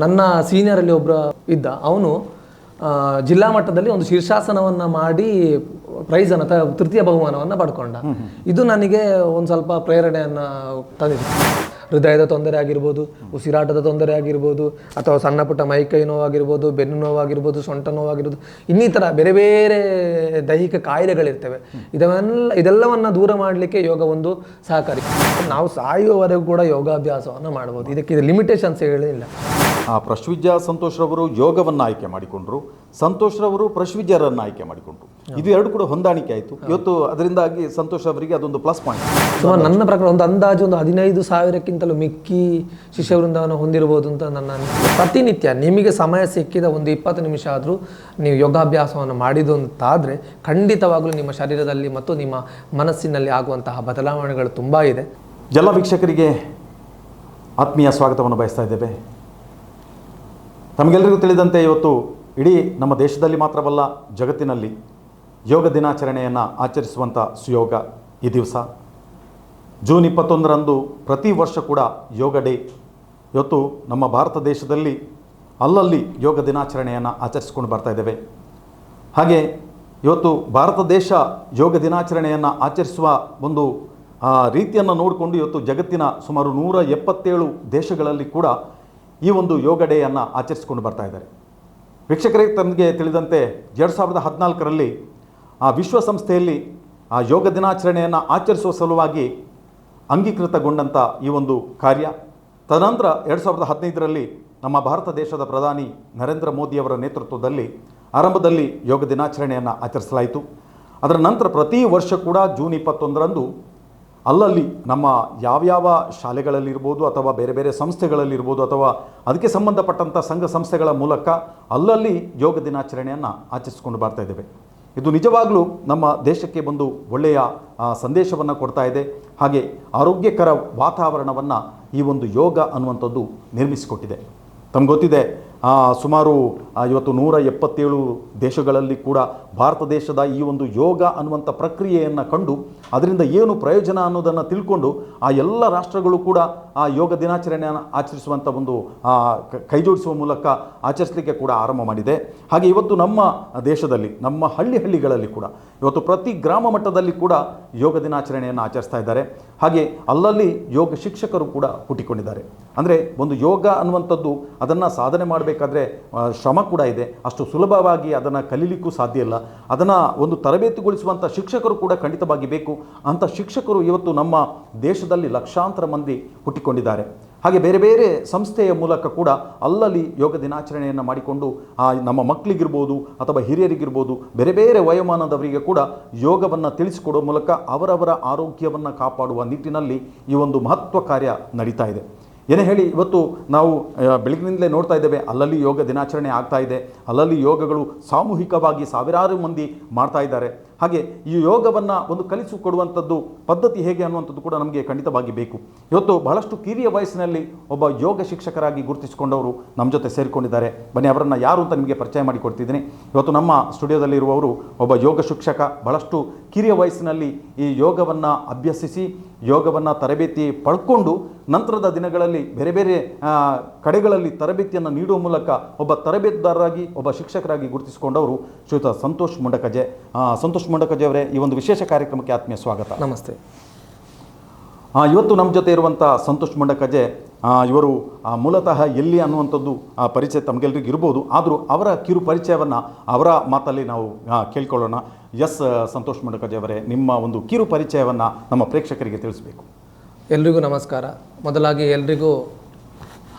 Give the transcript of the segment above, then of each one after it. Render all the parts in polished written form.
ನನ್ನ ಸೀನಿಯರಲ್ಲಿ ಒಬ್ಬರು ಇದ್ದ, ಅವನು ಜಿಲ್ಲಾ ಮಟ್ಟದಲ್ಲಿ ಒಂದು ಶೀರ್ಷಾಸನವನ್ನು ಮಾಡಿ ಪ್ರೈಸನ್ನು ತೃತೀಯ ಬಹುಮಾನವನ್ನು ಪಡ್ಕೊಂಡ. ಇದು ನನಗೆ ಒಂದು ಸ್ವಲ್ಪ ಪ್ರೇರಣೆಯನ್ನು ತಂದಿದೆ. ಹೃದಯದ ತೊಂದರೆ ಆಗಿರ್ಬೋದು, ಉಸಿರಾಟದ ತೊಂದರೆ ಆಗಿರ್ಬೋದು, ಅಥವಾ ಸಣ್ಣ ಪುಟ್ಟ ಮೈಕೈ ನೋವಾಗಿರ್ಬೋದು, ಬೆನ್ನು ನೋವಾಗಿರ್ಬೋದು, ಸೊಂಟ ನೋವಾಗಿರ್ಬೋದು, ಇನ್ನಿತರ ಬೇರೆ ಬೇರೆ ದೈಹಿಕ ಕಾಯಿಲೆಗಳಿರ್ತವೆ. ಇದೆಲ್ಲವನ್ನು ದೂರ ಮಾಡಲಿಕ್ಕೆ ಯೋಗ ಒಂದು ಸಹಕಾರಿ. ನಾವು ಸಾಯುವವರೆಗೂ ಕೂಡ ಯೋಗಾಭ್ಯಾಸವನ್ನು ಮಾಡ್ಬೋದು. ಇದಕ್ಕೆ ಲಿಮಿಟೇಷನ್ಸ್ ಹೇಳಿಲ್ಲ. ಪ್ರಶ್ವಿದ್ಯ ಸಂತೋಷ್ ರವರು ಯೋಗವನ್ನು ಆಯ್ಕೆ ಮಾಡಿಕೊಂಡ್ರು, ಸಂತೋಷ್ ರವರು ಪ್ರಶ್ವಿದ್ಯರನ್ನು ಆಯ್ಕೆ ಮಾಡಿಕೊಂಡ್ರು. ಇದು ಎರಡು ಕೂಡ ಹೊಂದಾಣಿಕೆ ಆಯಿತು. ಇವತ್ತು ಅದರಿಂದಾಗಿ ಸಂತೋಷ್ ಅವರಿಗೆ ಅದೊಂದು ಪ್ಲಸ್ ಪಾಯಿಂಟ್. ಸೊ ನನ್ನ ಪ್ರಕಾರ ಒಂದು ಅಂದಾಜು ಒಂದು 15,000ಕ್ಕಿಂತಲೂ ಮಿಕ್ಕಿ ಶಿಷ್ಯ ವೃಂದವನ್ನು ಹೊಂದಿರಬಹುದು ಅಂತ ನನ್ನ ಪ್ರತಿನಿತ್ಯ ನಿಮಗೆ ಸಮಯ ಸಿಕ್ಕಿದ ಒಂದು 20 ನಿಮಿಷ ಆದರೂ ನೀವು ಯೋಗಾಭ್ಯಾಸವನ್ನು ಮಾಡಿದ್ದು ಅಂತಾದರೆ ಖಂಡಿತವಾಗಲೂ ನಿಮ್ಮ ಶರೀರದಲ್ಲಿ ಮತ್ತು ನಿಮ್ಮ ಮನಸ್ಸಿನಲ್ಲಿ ಆಗುವಂತಹ ಬದಲಾವಣೆಗಳು ತುಂಬ ಇದೆ. ಎಲ್ಲ ವೀಕ್ಷಕರಿಗೆ ಆತ್ಮೀಯ ಸ್ವಾಗತವನ್ನು ಬಯಸ್ತಾ ಇದ್ದೇವೆ. ತಮಗೆಲ್ಲರಿಗೂ ತಿಳಿದಂತೆ ಇವತ್ತು ಇಡೀ ನಮ್ಮ ದೇಶದಲ್ಲಿ ಮಾತ್ರವಲ್ಲ, ಜಗತ್ತಿನಲ್ಲಿ ಯೋಗ ದಿನಾಚರಣೆಯನ್ನು ಆಚರಿಸುವಂಥ ಸುಯೋಗ ಈ ದಿವಸ ಜೂನ್ 21ರಂದು ಪ್ರತಿ ವರ್ಷ ಕೂಡ ಯೋಗ ಡೇ. ಇವತ್ತು ನಮ್ಮ ಭಾರತ ದೇಶದಲ್ಲಿ ಅಲ್ಲಲ್ಲಿ ಯೋಗ ದಿನಾಚರಣೆಯನ್ನು ಆಚರಿಸಿಕೊಂಡು ಬರ್ತಾ ಇದ್ದೇವೆ. ಹಾಗೆ ಇವತ್ತು ಭಾರತ ದೇಶ ಯೋಗ ದಿನಾಚರಣೆಯನ್ನು ಆಚರಿಸುವ ಒಂದು ರೀತಿಯನ್ನು ನೋಡಿಕೊಂಡು ಇವತ್ತು ಜಗತ್ತಿನ ಸುಮಾರು 177 ದೇಶಗಳಲ್ಲಿ ಕೂಡ ಈ ಒಂದು ಯೋಗ ಡೇಯನ್ನು ಆಚರಿಸಿಕೊಂಡು ಬರ್ತಾ ಇದ್ದಾರೆ. ವೀಕ್ಷಕರೇ, ತಮಗೆ ತಿಳಿದಂತೆ 2014ರಲ್ಲಿ ವಿಶ್ವಸಂಸ್ಥೆಯಲ್ಲಿ ಯೋಗ ದಿನಾಚರಣೆಯನ್ನು ಆಚರಿಸುವ ಸಲುವಾಗಿ ಅಂಗೀಕೃತಗೊಂಡಂಥ ಈ ಒಂದು ಕಾರ್ಯ, ತದನಂತರ 2015ರಲ್ಲಿ ನಮ್ಮ ಭಾರತ ದೇಶದ ಪ್ರಧಾನಿ ನರೇಂದ್ರ ಮೋದಿಯವರ ನೇತೃತ್ವದಲ್ಲಿ ಆರಂಭದಲ್ಲಿ ಯೋಗ ದಿನಾಚರಣೆಯನ್ನು ಆಚರಿಸಲಾಯಿತು. ಅದರ ನಂತರ ಪ್ರತಿ ವರ್ಷ ಕೂಡ ಜೂನ್ 21ರಂದು ಅಲ್ಲಲ್ಲಿ ನಮ್ಮ ಯಾವ್ಯಾವ ಶಾಲೆಗಳಲ್ಲಿರ್ಬೋದು ಅಥವಾ ಬೇರೆ ಬೇರೆ ಸಂಸ್ಥೆಗಳಲ್ಲಿರ್ಬೋದು ಅಥವಾ ಅದಕ್ಕೆ ಸಂಬಂಧಪಟ್ಟಂಥ ಸಂಘ ಸಂಸ್ಥೆಗಳ ಮೂಲಕ ಅಲ್ಲಲ್ಲಿ ಯೋಗ ದಿನಾಚರಣೆಯನ್ನು ಆಚರಿಸಿಕೊಂಡು ಬರ್ತಾ ಇದ್ದೇವೆ. ಇದು ನಿಜವಾಗಲೂ ನಮ್ಮ ದೇಶಕ್ಕೆ ಒಂದು ಒಳ್ಳೆಯ ಸಂದೇಶವನ್ನು ಕೊಡ್ತಾ ಇದೆ. ಹಾಗೆ ಆರೋಗ್ಯಕರ ವಾತಾವರಣವನ್ನು ಈ ಒಂದು ಯೋಗ ಅನ್ನುವಂಥದ್ದು ನಿರ್ಮಿಸಿಕೊಟ್ಟಿದೆ. ತಮ್ಗೆ ಗೊತ್ತಿದೆ, ಸುಮಾರು ಇವತ್ತು 177 ದೇಶಗಳಲ್ಲಿ ಕೂಡ ಭಾರತ ದೇಶದ ಈ ಒಂದು ಯೋಗ ಅನ್ನುವಂಥ ಪ್ರಕ್ರಿಯೆಯನ್ನು ಕಂಡು ಅದರಿಂದ ಏನು ಪ್ರಯೋಜನ ಅನ್ನೋದನ್ನು ತಿಳ್ಕೊಂಡು ಆ ಎಲ್ಲ ರಾಷ್ಟ್ರಗಳು ಕೂಡ ಆ ಯೋಗ ದಿನಾಚರಣೆಯನ್ನು ಆಚರಿಸುವಂಥ ಒಂದು ಕೈಜೋಡಿಸುವ ಮೂಲಕ ಆಚರಿಸಲಿಕ್ಕೆ ಕೂಡ ಆರಂಭ ಮಾಡಿದೆ. ಹಾಗೆ ಇವತ್ತು ನಮ್ಮ ದೇಶದಲ್ಲಿ ನಮ್ಮ ಹಳ್ಳಿಗಳಲ್ಲಿ ಕೂಡ ಇವತ್ತು ಪ್ರತಿ ಗ್ರಾಮ ಮಟ್ಟದಲ್ಲಿ ಕೂಡ ಯೋಗ ದಿನಾಚರಣೆಯನ್ನು ಆಚರಿಸ್ತಾ ಇದ್ದಾರೆ. ಹಾಗೆ ಅಲ್ಲಲ್ಲಿ ಯೋಗ ಶಿಕ್ಷಕರು ಕೂಡ ಹುಟ್ಟಿಕೊಂಡಿದ್ದಾರೆ. ಅಂದರೆ ಒಂದು ಯೋಗ ಅನ್ನುವಂಥದ್ದು ಅದನ್ನು ಸಾಧನೆ ಮಾಡಬೇಕಾದ್ರೆ ಶ್ರಮ ಕೂಡ ಇದೆ. ಅಷ್ಟು ಸುಲಭವಾಗಿ ಅದನ್ನು ಕಲೀಲಿಕ್ಕೂ ಸಾಧ್ಯ ಇಲ್ಲ. ಅದನ್ನು ಒಂದು ತರಬೇತಿಗೊಳಿಸುವಂಥ ಶಿಕ್ಷಕರು ಕೂಡ ಖಂಡಿತವಾಗಿ ಬೇಕು. ಅಂಥ ಶಿಕ್ಷಕರು ಇವತ್ತು ನಮ್ಮ ದೇಶದಲ್ಲಿ ಲಕ್ಷಾಂತರ ಮಂದಿ ಹುಟ್ಟಿಕೊಂಡಿದ್ದಾರೆ. ಹಾಗೆ ಬೇರೆ ಬೇರೆ ಸಂಸ್ಥೆಯ ಮೂಲಕ ಕೂಡ ಅಲ್ಲಲ್ಲಿ ಯೋಗ ದಿನಾಚರಣೆಯನ್ನು ಮಾಡಿಕೊಂಡು ನಮ್ಮ ಮಕ್ಕಳಿಗಿರ್ಬೋದು ಅಥವಾ ಹಿರಿಯರಿಗಿರ್ಬೋದು ಬೇರೆ ಬೇರೆ ವಯೋಮಾನದವರಿಗೆ ಕೂಡ ಯೋಗವನ್ನು ತಿಳಿಸಿಕೊಡುವ ಮೂಲಕ ಅವರವರ ಆರೋಗ್ಯವನ್ನು ಕಾಪಾಡುವ ನಿಟ್ಟಿನಲ್ಲಿ ಈ ಒಂದು ಮಹತ್ವ ಕಾರ್ಯ ನಡೀತಾ ಇದೆ. ಏನೇ ಹೇಳಿ, ಇವತ್ತು ನಾವು ಬೆಳಗಿನಿಂದಲೇ ನೋಡ್ತಾ ಇದ್ದೇವೆ, ಅಲ್ಲಲ್ಲಿ ಯೋಗ ದಿನಾಚರಣೆ ಆಗ್ತಾ ಇದೆ. ಅಲ್ಲಲ್ಲಿ ಯೋಗಗಳು ಸಾಮೂಹಿಕವಾಗಿ ಸಾವಿರಾರು ಮಂದಿ ಮಾಡ್ತಾ ಇದ್ದಾರೆ. ಹಾಗೆ ಈ ಯೋಗವನ್ನು ಒಂದು ಕಲಿಸಿಕೊಡುವಂಥದ್ದು ಪದ್ಧತಿ ಹೇಗೆ ಅನ್ನುವಂಥದ್ದು ಕೂಡ ನಮಗೆ ಖಂಡಿತವಾಗಿ ಬೇಕು. ಇವತ್ತು ಬಹಳಷ್ಟು ಕಿರಿಯ ವಯಸ್ಸಿನಲ್ಲಿ ಒಬ್ಬ ಯೋಗ ಶಿಕ್ಷಕರಾಗಿ ಗುರುತಿಸಿಕೊಂಡವರು ನಮ್ಮ ಜೊತೆ ಸೇರಿಕೊಂಡಿದ್ದಾರೆ. ಬನ್ನಿ, ಅವರನ್ನು ಯಾರು ಅಂತ ನಿಮಗೆ ಪರಿಚಯ ಮಾಡಿಕೊಡ್ತಿದ್ದೀನಿ. ಇವತ್ತು ನಮ್ಮ ಸ್ಟುಡಿಯೋದಲ್ಲಿರುವವರು ಒಬ್ಬ ಯೋಗ ಶಿಕ್ಷಕ, ಬಹಳಷ್ಟು ಕಿರಿಯ ವಯಸ್ಸಿನಲ್ಲಿ ಈ ಯೋಗವನ್ನು ಅಭ್ಯಸಿಸಿ ಯೋಗವನ್ನು ತರಬೇತಿ ಪಡ್ಕೊಂಡು ನಂತರದ ದಿನಗಳಲ್ಲಿ ಬೇರೆ ಬೇರೆ ಕಡೆಗಳಲ್ಲಿ ತರಬೇತಿಯನ್ನು ನೀಡುವ ಮೂಲಕ ಒಬ್ಬ ತರಬೇತುದಾರರಾಗಿ ಒಬ್ಬ ಶಿಕ್ಷಕರಾಗಿ ಗುರುತಿಸಿಕೊಂಡವರು ಶ್ರೀಯುತ ಸಂತೋಷ್ ಮುಂಡಕಜೆ. ಸಂತೋಷ್ ಮುಂಡಕಜೆ ಅವರೇ, ಈ ಒಂದು ವಿಶೇಷ ಕಾರ್ಯಕ್ರಮಕ್ಕೆ ಆತ್ಮೀಯ ಸ್ವಾಗತ. ನಮಸ್ತೆ. ಇವತ್ತು ನಮ್ಮ ಜೊತೆ ಇರುವಂಥ ಸಂತೋಷ್ ಮುಂಡಕಜೆ ಇವರು ಮೂಲತಃ ಎಲ್ಲಿ ಅನ್ನುವಂಥದ್ದು ಪರಿಚಯ ತಮಗೆಲ್ಲರಿಗೂ ಇರ್ಬೋದು. ಆದರೂ ಅವರ ಕಿರು ಪರಿಚಯವನ್ನು ಅವರ ಮಾತಲ್ಲಿ ನಾವು ಕೇಳ್ಕೊಳ್ಳೋಣ. ಎಸ್ ಸಂತೋಷ್ ಮುಂಡಕಜೆ ಅವರೇ, ನಿಮ್ಮ ಒಂದು ಕಿರು ಪರಿಚಯವನ್ನು ನಮ್ಮ ಪ್ರೇಕ್ಷಕರಿಗೆ ತಿಳಿಸಬೇಕು. ಎಲ್ರಿಗೂ ನಮಸ್ಕಾರ. ಮೊದಲಾಗಿ ಎಲ್ರಿಗೂ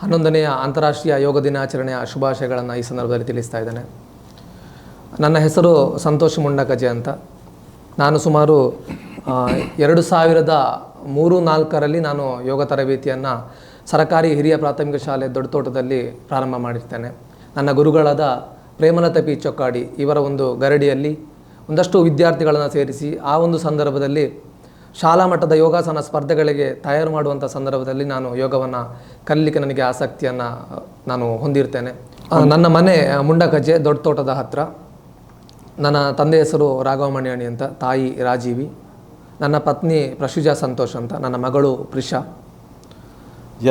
11ನೇ ಅಂತಾರಾಷ್ಟ್ರೀಯ ಯೋಗ ದಿನಾಚರಣೆಯ ಶುಭಾಶಯಗಳನ್ನು ಈ ಸಂದರ್ಭದಲ್ಲಿ ತಿಳಿಸ್ತಾ ಇದ್ದೇನೆ. ನನ್ನ ಹೆಸರು ಸಂತೋಷ್ ಮುಂಡಕಜೆ ಅಂತ. ನಾನು ಸುಮಾರು 2003-04ರಲ್ಲಿ ನಾನು ಯೋಗ ತರಬೇತಿಯನ್ನು ಸರಕಾರಿ ಹಿರಿಯ ಪ್ರಾಥಮಿಕ ಶಾಲೆ ದೊಡ್ಡತೋಟದಲ್ಲಿ ಪ್ರಾರಂಭ ಮಾಡಿರ್ತೇನೆ. ನನ್ನ ಗುರುಗಳಾದ ಪ್ರೇಮಲತಾ ಪಿ ಚೊಕ್ಕಾಡಿ ಇವರ ಒಂದು ಗರಡಿಯಲ್ಲಿ ಒಂದಷ್ಟು ವಿದ್ಯಾರ್ಥಿಗಳನ್ನು ಸೇರಿಸಿ ಆ ಒಂದು ಸಂದರ್ಭದಲ್ಲಿ ಶಾಲಾ ಮಟ್ಟದ ಯೋಗಾಸನ ಸ್ಪರ್ಧೆಗಳಿಗೆ ತಯಾರು ಮಾಡುವಂಥ ಸಂದರ್ಭದಲ್ಲಿ ನಾನು ಯೋಗವನ್ನು ಕಲೀಲಿಕ್ಕೆ ನನಗೆ ಆಸಕ್ತಿಯನ್ನು ನಾನು ಹೊಂದಿರ್ತೇನೆ. ನನ್ನ ಮನೆ ಮುಂಡಕಜೆ ದೊಡ್ಡತೋಟದ ಹತ್ತಿರ. ನನ್ನ ತಂದೆ ಹೆಸರು ರಾಘವಮಣಿಯಣಿ ಅಂತ, ತಾಯಿ ರಾಜೀವಿ, ನನ್ನ ಪತ್ನಿ ಪ್ರಶುಜಾ ಸಂತೋಷ್ ಅಂತ, ನನ್ನ ಮಗಳು ಪ್ರಿಷಾ.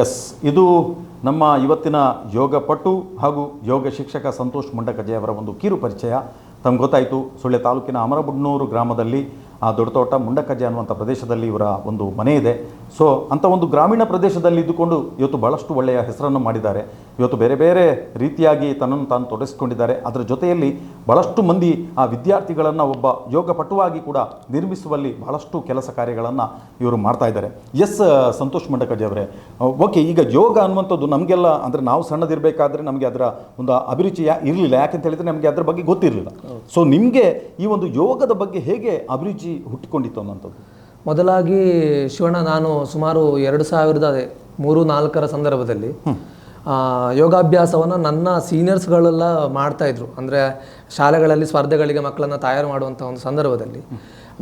ಎಸ್, ಇದು ನಮ್ಮ ಇವತ್ತಿನ ಯೋಗ ಪಟು ಹಾಗೂ ಯೋಗ ಶಿಕ್ಷಕ ಸಂತೋಷ್ ಮುಂಡಕಜೆ ಅವರ ಒಂದು ಕಿರು ಪರಿಚಯ. ತಮ್ಗೆ ಗೊತ್ತಾಯಿತು, ಸುಳ್ಯ ತಾಲೂಕಿನ ಅಮರಬುಡ್ನೂರು ಗ್ರಾಮದಲ್ಲಿ ಆ ದೊಡ್ಡತೋಟ ಮುಂಡಕಜೆ ಅನ್ನುವಂಥ ಪ್ರದೇಶದಲ್ಲಿ ಇವರ ಒಂದು ಮನೆ ಇದೆ. ಸೊ ಅಂಥ ಒಂದು ಗ್ರಾಮೀಣ ಪ್ರದೇಶದಲ್ಲಿ ಇದ್ದುಕೊಂಡು ಇವತ್ತು ಭಾಳಷ್ಟು ಒಳ್ಳೆಯ ಹೆಸರನ್ನು ಮಾಡಿದ್ದಾರೆ. ಇವತ್ತು ಬೇರೆ ಬೇರೆ ರೀತಿಯಾಗಿ ತನ್ನನ್ನು ತಾನು ತೊಡಗಿಸ್ಕೊಂಡಿದ್ದಾರೆ. ಅದರ ಜೊತೆಯಲ್ಲಿ ಭಾಳಷ್ಟು ಮಂದಿ ಆ ವಿದ್ಯಾರ್ಥಿಗಳನ್ನು ಒಬ್ಬ ಯೋಗ ಪಟುವಾಗಿ ಕೂಡ ನಿರ್ಮಿಸುವಲ್ಲಿ ಭಾಳಷ್ಟು ಕೆಲಸ ಕಾರ್ಯಗಳನ್ನು ಇವರು ಮಾಡ್ತಾ ಇದ್ದಾರೆ. ಎಸ್ ಸಂತೋಷ್ ಮುಂಡಕಜೆ ಅವರೇ, ಓಕೆ, ಈಗ ಯೋಗ ಅನ್ನುವಂಥದ್ದು ನಮಗೆಲ್ಲ ಅಂದರೆ ನಾವು ಸಣ್ಣದಿರಬೇಕಾದ್ರೆ ನಮಗೆ ಅದರ ಒಂದು ಅಭಿರುಚಿ ಇರಲಿಲ್ಲ. ಯಾಕೆಂತ ಹೇಳಿದರೆ ನಮಗೆ ಅದರ ಬಗ್ಗೆ ಗೊತ್ತಿರಲಿಲ್ಲ. ಸೊ ನಿಮಗೆ ಈ ಒಂದು ಯೋಗದ ಬಗ್ಗೆ ಹೇಗೆ ಅಭಿರುಚಿ ಹುಟ್ಟಿಕೊಂಡಿತ್ತು ಅನ್ನೋಂಥದ್ದು? ಮೊದಲಾಗಿ ಶಿವಣ್ಣ, ನಾನು ಸುಮಾರು 2003-4 ಸಂದರ್ಭದಲ್ಲಿ ಯೋಗಾಭ್ಯಾಸವನ್ನು ನನ್ನ ಸೀನಿಯರ್ಸ್ಗಳೆಲ್ಲ ಮಾಡ್ತಾಯಿದ್ರು. ಅಂದರೆ ಶಾಲೆಗಳಲ್ಲಿ ಸ್ಪರ್ಧೆಗಳಿಗೆ ಮಕ್ಕಳನ್ನು ತಯಾರು ಮಾಡುವಂಥ ಒಂದು ಸಂದರ್ಭದಲ್ಲಿ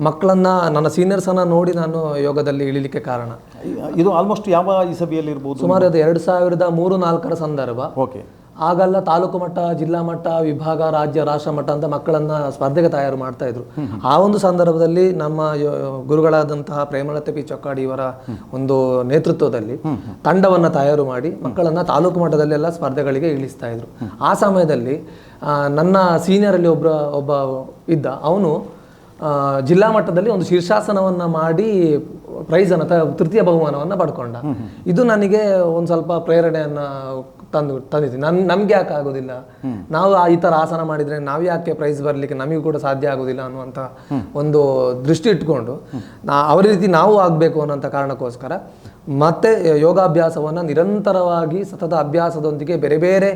ಮಕ್ಕಳನ್ನು, ನನ್ನ ಸೀನಿಯರ್ಸನ್ನು ನೋಡಿ ನಾನು ಯೋಗದಲ್ಲಿ ಇಳಿಲಿಕ್ಕೆ ಕಾರಣ. ಇದು ಆಲ್ಮೋಸ್ಟ್ ಯಾವ ಇಸವಿಯಲ್ಲಿ ಇರ್ಬೋದು? ಸುಮಾರು ಅದು 2003-4 ಸಂದರ್ಭ. ಓಕೆ. ಆಗೆಲ್ಲ ತಾಲೂಕು ಮಟ್ಟ, ಜಿಲ್ಲಾ ಮಟ್ಟ, ವಿಭಾಗ, ರಾಜ್ಯ, ರಾಷ್ಟ್ರ ಮಟ್ಟ ಅಂತ ಮಕ್ಕಳನ್ನು ಸ್ಪರ್ಧೆಗೆ ತಯಾರು ಮಾಡ್ತಾ ಇದ್ರು. ಆ ಒಂದು ಸಂದರ್ಭದಲ್ಲಿ ನಮ್ಮ ಗುರುಗಳಾದಂತಹ ಪ್ರೇಮಲತೆ ಪಿ ಚೊಕ್ಕಾಡಿ ಇವರ ಒಂದು ನೇತೃತ್ವದಲ್ಲಿ ತಂಡವನ್ನು ತಯಾರು ಮಾಡಿ ಮಕ್ಕಳನ್ನು ತಾಲೂಕು ಮಟ್ಟದಲ್ಲೆಲ್ಲ ಸ್ಪರ್ಧೆಗಳಿಗೆ ಇಳಿಸ್ತಾ ಇದ್ರು. ಆ ಸಮಯದಲ್ಲಿ ನನ್ನ ಸೀನಿಯರಲ್ಲಿ ಒಬ್ಬ ಇದ್ದ, ಅವನು ಜಿಲ್ಲಾ ಮಟ್ಟದಲ್ಲಿ ಒಂದು ಶೀರ್ಷಾಸನವನ್ನು ಮಾಡಿ ಪ್ರೈಸನ್ನು ತೃತೀಯ ಬಹುಮಾನವನ್ನು ಪಡ್ಕೊಂಡ. ಇದು ನನಗೆ ಒಂದು ಸ್ವಲ್ಪ ಪ್ರೇರಣೆಯನ್ನು ತಂದಿತ್ತು. ನಮ್ಗೆ ಯಾಕೆ ಆಗೋದಿಲ್ಲ, ನಾವು ಈ ಥರ ಆಸನ ಮಾಡಿದರೆ ನಾವು ಯಾಕೆ ಪ್ರೈಸ್ ಬರಲಿಕ್ಕೆ ನಮಗೂ ಕೂಡ ಸಾಧ್ಯ ಆಗೋದಿಲ್ಲ ಅನ್ನುವಂಥ ಒಂದು ದೃಷ್ಟಿ ಇಟ್ಕೊಂಡು ಅವರ ರೀತಿ ನಾವು ಆಗಬೇಕು ಅನ್ನೋಂಥ ಕಾರಣಕ್ಕೋಸ್ಕರ ಮತ್ತೆ ಯೋಗಾಭ್ಯಾಸವನ್ನು ನಿರಂತರವಾಗಿ ಸತತ ಅಭ್ಯಾಸದೊಂದಿಗೆ ಬೇರೆ ಬೇರೆ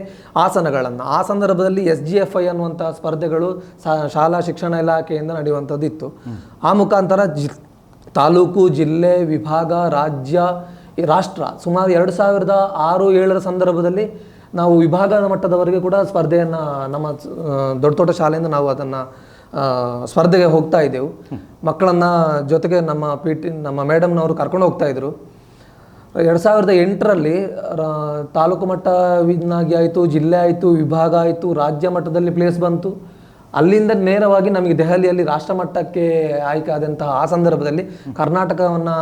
ಆಸನಗಳನ್ನು, ಆ ಸಂದರ್ಭದಲ್ಲಿ SGFI ಅನ್ನುವಂಥ ಸ್ಪರ್ಧೆಗಳು ಶಾಲಾ ಶಿಕ್ಷಣ ಇಲಾಖೆಯಿಂದ ನಡೆಯುವಂಥದ್ದು ಇತ್ತು. ಆ ಮುಖಾಂತರ ತಾಲೂಕು, ಜಿಲ್ಲೆ, ವಿಭಾಗ, ರಾಜ್ಯ, ರಾಷ್ಟ್ರ ಸುಮಾರು 2006-7 ಸಂದರ್ಭದಲ್ಲಿ ನಾವು ವಿಭಾಗದ ಮಟ್ಟದವರೆಗೆ ಕೂಡ ಸ್ಪರ್ಧೆಯನ್ನು ನಮ್ಮ ದೊಡ್ಡತೋಟ ಶಾಲೆಯಿಂದ ನಾವು ಅದನ್ನು ಸ್ಪರ್ಧೆಗೆ ಹೋಗ್ತಾ ಇದ್ದೆವು. ಮಕ್ಕಳನ್ನು ಜೊತೆಗೆ ನಮ್ಮ ಮೇಡಮ್ನವರು ಕರ್ಕೊಂಡು ಹೋಗ್ತಾ ಇದ್ರು. 2008ರಲ್ಲಿ ತಾಲೂಕು ಮಟ್ಟವಿನಾಗಿ ಆಯಿತು, ಜಿಲ್ಲೆ ಆಯಿತು, ವಿಭಾಗ ಆಯಿತು, ರಾಜ್ಯ ಮಟ್ಟದಲ್ಲಿ ಪ್ಲೇಸ್ ಬಂತು. ಅಲ್ಲಿಂದ ನೇರವಾಗಿ ನಮಗೆ ದೆಹಲಿಯಲ್ಲಿ ರಾಷ್ಟ್ರ ಮಟ್ಟಕ್ಕೆ ಆಯ್ಕೆ ಆದಂತಹ ಆ ಸಂದರ್ಭದಲ್ಲಿ ಕರ್ನಾಟಕವನ್ನು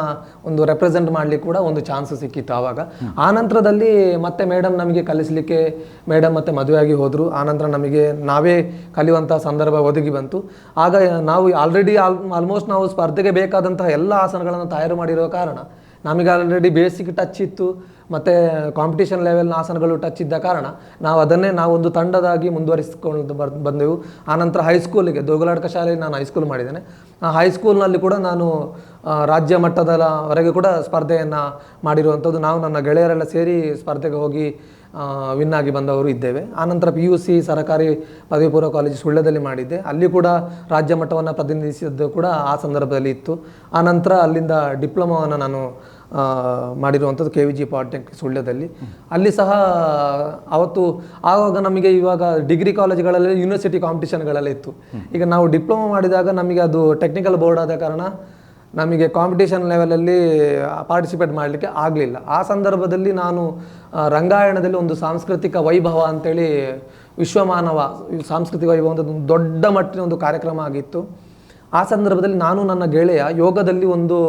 ಒಂದು ರೆಪ್ರೆಸೆಂಟ್ ಮಾಡಲಿಕ್ಕೆ ಕೂಡ ಒಂದು ಚಾನ್ಸ್ ಸಿಕ್ಕಿತ್ತು ಆವಾಗ. ಆ ನಂತರದಲ್ಲಿ ಮತ್ತೆ ಮೇಡಮ್ ನಮಗೆ ಕಲಿಸಲಿಕ್ಕೆ, ಮೇಡಮ್ ಮತ್ತೆ ಮದುವೆಯಾಗಿ ಹೋದರು. ಆನಂತರ ನಮಗೆ ನಾವೇ ಕಲಿಯುವಂಥ ಸಂದರ್ಭ ಒದಗಿ ಬಂತು. ಆಗ ನಾವು ಆಲ್ಮೋಸ್ಟ್ ನಾವು ಸ್ಪರ್ಧೆಗೆ ಬೇಕಾದಂತಹ ಎಲ್ಲ ಆಸನಗಳನ್ನು ತಯಾರು ಮಾಡಿರೋ ಕಾರಣ ನಮಗೆ ಆಲ್ರೆಡಿ ಬೇಸಿಕ್ ಟಚ್ ಇತ್ತು, ಮತ್ತು ಕಾಂಪಿಟೇಷನ್ ಲೆವೆಲ್ನ ಆಸನಗಳು ಟಚ್ ಇದ್ದ ಕಾರಣ ನಾವು ಒಂದು ತಂಡದಾಗಿ ಮುಂದುವರಿಸಿಕೊಂಡು ಬಂದೆವು. ಆನಂತರ ಹೈಸ್ಕೂಲಿಗೆ, ದೋಗಲಾಡ್ಕ ಶಾಲೆಯಲ್ಲಿ ನಾನು ಹೈಸ್ಕೂಲ್ ಮಾಡಿದ್ದೇನೆ. ಆ ಹೈಸ್ಕೂಲ್ನಲ್ಲಿ ಕೂಡ ನಾನು ರಾಜ್ಯ ಮಟ್ಟದವರೆಗೆ ಕೂಡ ಸ್ಪರ್ಧೆಯನ್ನು ಮಾಡಿರುವಂಥದ್ದು. ನಾವು ನನ್ನ ಗೆಳೆಯರೆಲ್ಲ ಸೇರಿ ಸ್ಪರ್ಧೆಗೆ ಹೋಗಿ ವಿನ್ ಆಗಿ ಬಂದವರು ಇದ್ದೇವೆ. ಆನಂತರ PUC ಸರ್ಕಾರಿ ಪದವಿ ಪೂರ್ವ ಕಾಲೇಜು ಸುಳ್ಯದಲ್ಲಿ ಮಾಡಿದ್ದೆ. ಅಲ್ಲಿ ಕೂಡ ರಾಜ್ಯ ಮಟ್ಟವನ್ನು ಪ್ರತಿನಿಧಿಸಿದ್ದು ಕೂಡ ಆ ಸಂದರ್ಭದಲ್ಲಿ ಇತ್ತು. ಆನಂತರ ಅಲ್ಲಿಂದ ಡಿಪ್ಲೊಮಾವನ್ನು ನಾನು ಮಾಡಿರುವಂಥದ್ದು KVG ಪಾಲಿಟೆಕ್ನಿಕ್ ಸುಳ್ಯದಲ್ಲಿ. ಅಲ್ಲಿ ಸಹ ಆವಾಗ ನಮಗೆ, ಇವಾಗ ಡಿಗ್ರಿ ಕಾಲೇಜುಗಳಲ್ಲಿ ಯೂನಿವರ್ಸಿಟಿ ಕಾಂಪಿಟೇಷನ್ಗಳೆಲ್ಲ ಇತ್ತು. ಈಗ ನಾವು ಡಿಪ್ಲೊಮಾ ಮಾಡಿದಾಗ ನಮಗೆ ಅದು ಟೆಕ್ನಿಕಲ್ ಬೋರ್ಡ್ ಆದ ಕಾರಣ ನಮಗೆ ಕಾಂಪಿಟೇಷನ್ ಲೆವೆಲಲ್ಲಿ ಪಾರ್ಟಿಸಿಪೇಟ್ ಮಾಡಲಿಕ್ಕೆ ಆಗಲಿಲ್ಲ. ಆ ಸಂದರ್ಭದಲ್ಲಿ ನಾನು ರಂಗಾಯಣದಲ್ಲಿ ಒಂದು ಸಾಂಸ್ಕೃತಿಕ ವೈಭವ ಅಂತೇಳಿ ವಿಶ್ವಮಾನವ ಸಾಂಸ್ಕೃತಿಕ ವೈಭವ ಅಂತ ಒಂದು ದೊಡ್ಡ ಮಟ್ಟಿನ ಒಂದು ಕಾರ್ಯಕ್ರಮ ಆಗಿತ್ತು. ಆ ಸಂದರ್ಭದಲ್ಲಿ ನಾನು ನನ್ನ ಗೆಳೆಯ ಯೋಗದಲ್ಲಿ ಒಂದು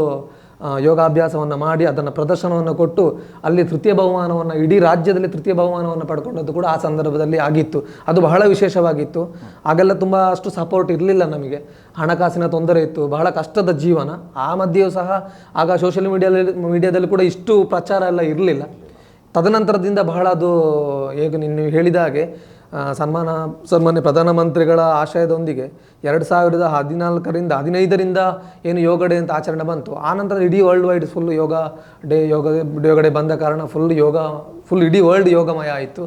ಯೋಗಾಭ್ಯಾಸವನ್ನು ಮಾಡಿ ಅದನ್ನು ಪ್ರದರ್ಶನವನ್ನು ಕೊಟ್ಟು ಅಲ್ಲಿ ತೃತೀಯ ಬಹುಮಾನವನ್ನು, ಇಡೀ ರಾಜ್ಯದಲ್ಲಿ ತೃತೀಯ ಬಹುಮಾನವನ್ನು ಪಡ್ಕೊಂಡದ್ದು ಕೂಡ ಆ ಸಂದರ್ಭದಲ್ಲಿ ಆಗಿತ್ತು. ಅದು ಬಹಳ ವಿಶೇಷವಾಗಿತ್ತು. ಆಗೆಲ್ಲ ತುಂಬ ಅಷ್ಟು ಸಪೋರ್ಟ್ ಇರಲಿಲ್ಲ ನಮಗೆ, ಹಣಕಾಸಿನ ತೊಂದರೆ ಇತ್ತು, ಬಹಳ ಕಷ್ಟದ ಜೀವನ. ಆ ಮಧ್ಯೆಯೂ ಸಹ ಆಗ ಸೋಷಿಯಲ್ ಮೀಡಿಯಾದಲ್ಲಿ ಕೂಡ ಇಷ್ಟು ಪ್ರಚಾರ ಎಲ್ಲ ಇರಲಿಲ್ಲ. ತದನಂತರದಿಂದ ಬಹಳ ಅದು ಹೇಗೆ ನೀವು ಹೇಳಿದ ಹಾಗೆ ಸನ್ಮಾನ್ಯ ಪ್ರಧಾನಮಂತ್ರಿಗಳ ಆಶಯದೊಂದಿಗೆ 2014-15 ಏನು ಯೋಗ ಡೇ ಅಂತ ಆಚರಣೆ ಬಂತು. ಆನಂತರ ಇಡೀ ವರ್ಲ್ಡ್ ವೈಡ್ ಫುಲ್ ಯೋಗ ಡೇ ಬಂದ ಕಾರಣ ಫುಲ್ ಇಡೀ ವರ್ಲ್ಡ್ ಯೋಗಮಯ ಆಯಿತು.